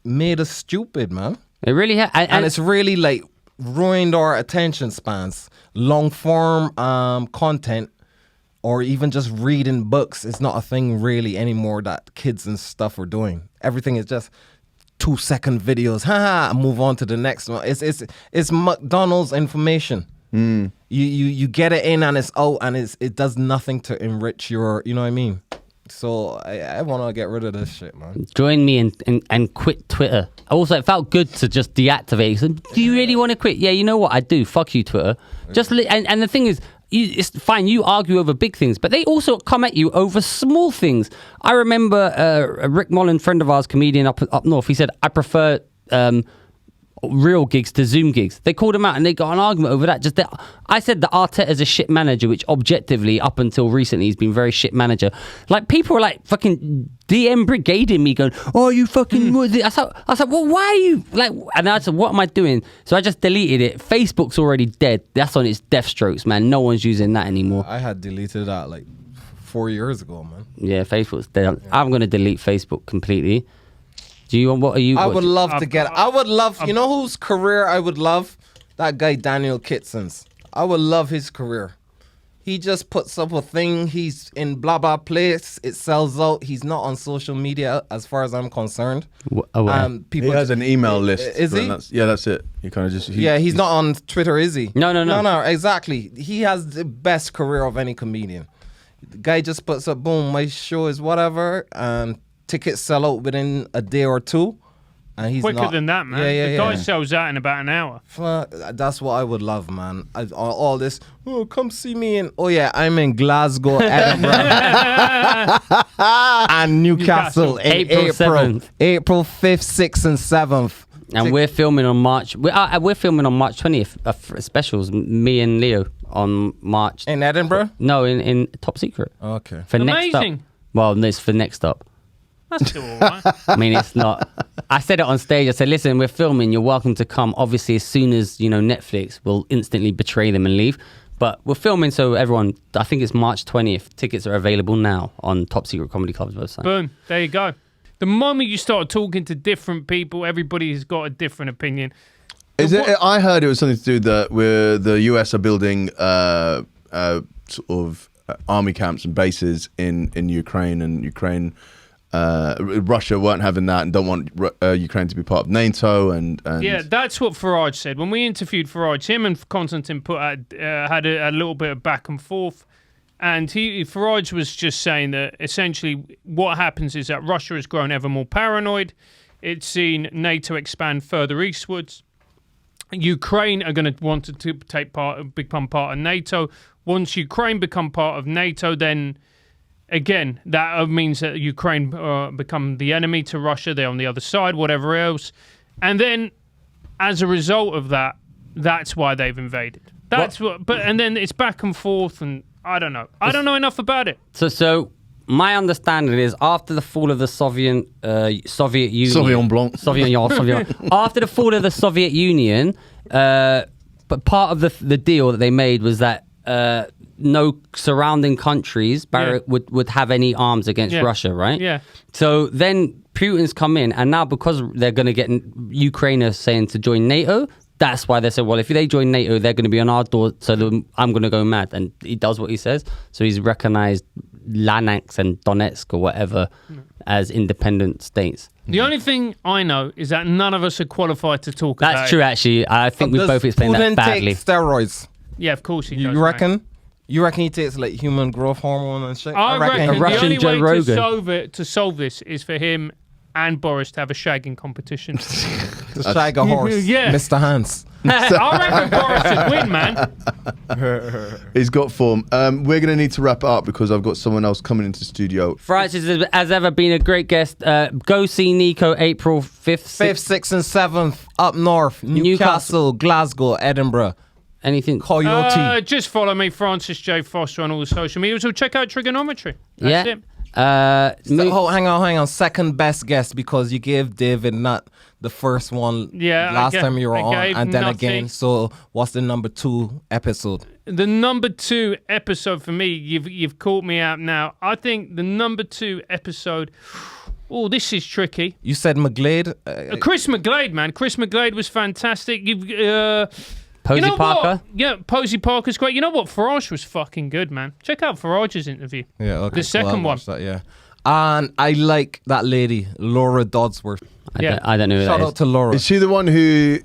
made us stupid, man. It really has. And it's really like ruined our attention spans. Long form content or even just reading books is not a thing really anymore that kids and stuff are doing. Everything is just 2-second videos. Haha, move on to the next one. It's McDonald's information. You get it in and it's out, and it does nothing to enrich your, you know what I mean? So I want to get rid of this shit, man. Join me and quit Twitter. Also, it felt good to just deactivate. So, do you really want to quit? Yeah, you know what? I do. Fuck you, Twitter. And the thing is, it's fine. You argue over big things, but they also come at you over small things. I remember Rick Mullen, friend of ours, comedian up north. He said, "I prefer real gigs to Zoom gigs." They called him out and they got an argument over that. I said that Arteta's a shit manager, which objectively, up until recently, he's been very shit manager. Like, people are like fucking DM brigading me, going, "Oh, you fucking..." I said, well, why are you like? And I said, what am I doing? So I just deleted it. Facebook's already dead. That's on its death strokes, man. No one's using that anymore. I had deleted that like 4 years ago, man. Yeah, Facebook's dead. I'm gonna delete Facebook completely. What are you? I would love to get. I would love. You know whose career I would love? That guy Daniel Kitson's. I would love his career. He just puts up a thing. He's in blah blah place. It sells out. He's not on social media, as far as I'm concerned. He has an email list. Is he? That's it. He kind of just. He's not on Twitter, is he? No. Exactly. He has the best career of any comedian. The guy just puts up, boom, my show is whatever, and tickets sell out within a day or two, and he's quicker than that, man. The guy sells out in about an hour. That's what I would love, man. All this, come see me in. Oh yeah, I'm in Glasgow, Edinburgh, and Newcastle in April 5th, 6th, and 7th. And we're filming on March. We're filming on March 20th. Specials. Me and Leo on March. In Edinburgh? No, in Top Secret. Okay. For Next Up. Well, no, it's for Next Up. That's still all right. I mean, it's not. I said it on stage. I said, listen, we're filming. You're welcome to come. Obviously, as soon as, Netflix will instantly betray them and leave. But we're filming, so everyone, I think it's March 20th. Tickets are available now on Top Secret Comedy Club's website. Boom. There you go. The moment you start talking to different people, everybody's got a different opinion. I heard it was something to do that where the US are building sort of army camps and bases in Ukraine, and Russia weren't having that and don't want Ukraine to be part of NATO. And yeah, that's what Farage said. When we interviewed Farage, him and Konstantin had a little bit of back and forth. And Farage was just saying that essentially what happens is that Russia has grown ever more paranoid. It's seen NATO expand further eastwards. Ukraine are going to want to become part of NATO. Once Ukraine become part of NATO, then again, that means that Ukraine become the enemy to Russia. They're on the other side, whatever else. And then, as a result of that, that's why they've invaded. And then it's back and forth, and I don't know. I don't know enough about it. So my understanding is after the fall of the Soviet Union. Sauvignon Blanc. After the fall of the Soviet Union, but part of the deal that they made was that no surrounding countries would have any arms against Russia, right? Yeah. So then Putin's come in, and now because they're going to get Ukraine saying to join NATO, that's why they said, well, if they join NATO, they're going to be on our door, so I'm going to go mad. And he does what he says. So he's recognized Luhansk and Donetsk or whatever as independent states. The only thing I know is that none of us are qualified to talk about it. That's true, actually. I think we both explained that badly. Take steroids. Yeah, of course he does. You reckon? Mate. You reckon he takes like human growth hormone and shit? I reckon a Russian the Joe only way Rogan. to solve this is for him and Boris to have a shagging competition. To shag a horse, Mr. Hans. I reckon Boris would win, man. He's got form. We're going to need to wrap it up because I've got someone else coming into the studio. Francis has ever been a great guest. Go see NICO April 5th, 6th, and 7th up north. Newcastle, Glasgow, Edinburgh. Anything? Coyote. Just follow me, Francis J. Foster, on all the social media. So check out Triggernometry. That's it. Hang on. Second best guess because you gave David Nutt the first one last time you were on, and then again. So what's the number 2 episode? The number 2 episode for me, you've caught me out now. I think the number 2 episode. Oh, this is tricky. You said McGlade. Chris McGlade, man. Chris McGlade was fantastic. Posey Parker? Yeah, Posey Parker's great. You know what? Farage was fucking good, man. Check out Farage's interview. Yeah, okay. The second one. That, yeah. And I like that lady, Laura Dodsworth. I don't know who Shout that out is. to Laura. Is she the one who?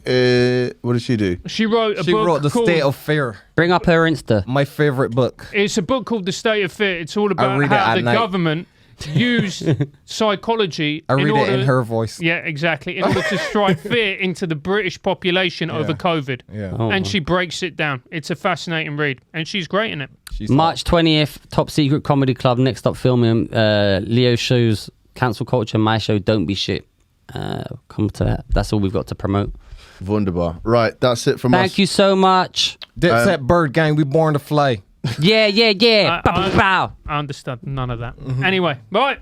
What does she do? She wrote a She book wrote The called, State of Fear, Bring up her Insta. my favorite book. It's a book called The State of Fear. It's all about read it how at the night. government used psychology. I read it in her voice. Yeah, exactly. In order to strike fear into the British population over COVID. Yeah. Oh. And she breaks it down. It's a fascinating read. And she's great in it. She's March 20th, Top Secret Comedy Club. Next up filming Leo shows Cancel Culture, my show Don't Be Shit. Come to that. That's all we've got to promote. Wunderbar. Right, that's it from us. Thank you so much. Dipset Bird Gang, we born to fly. Yeah. Bow. I understood none of that. Anyway, bye.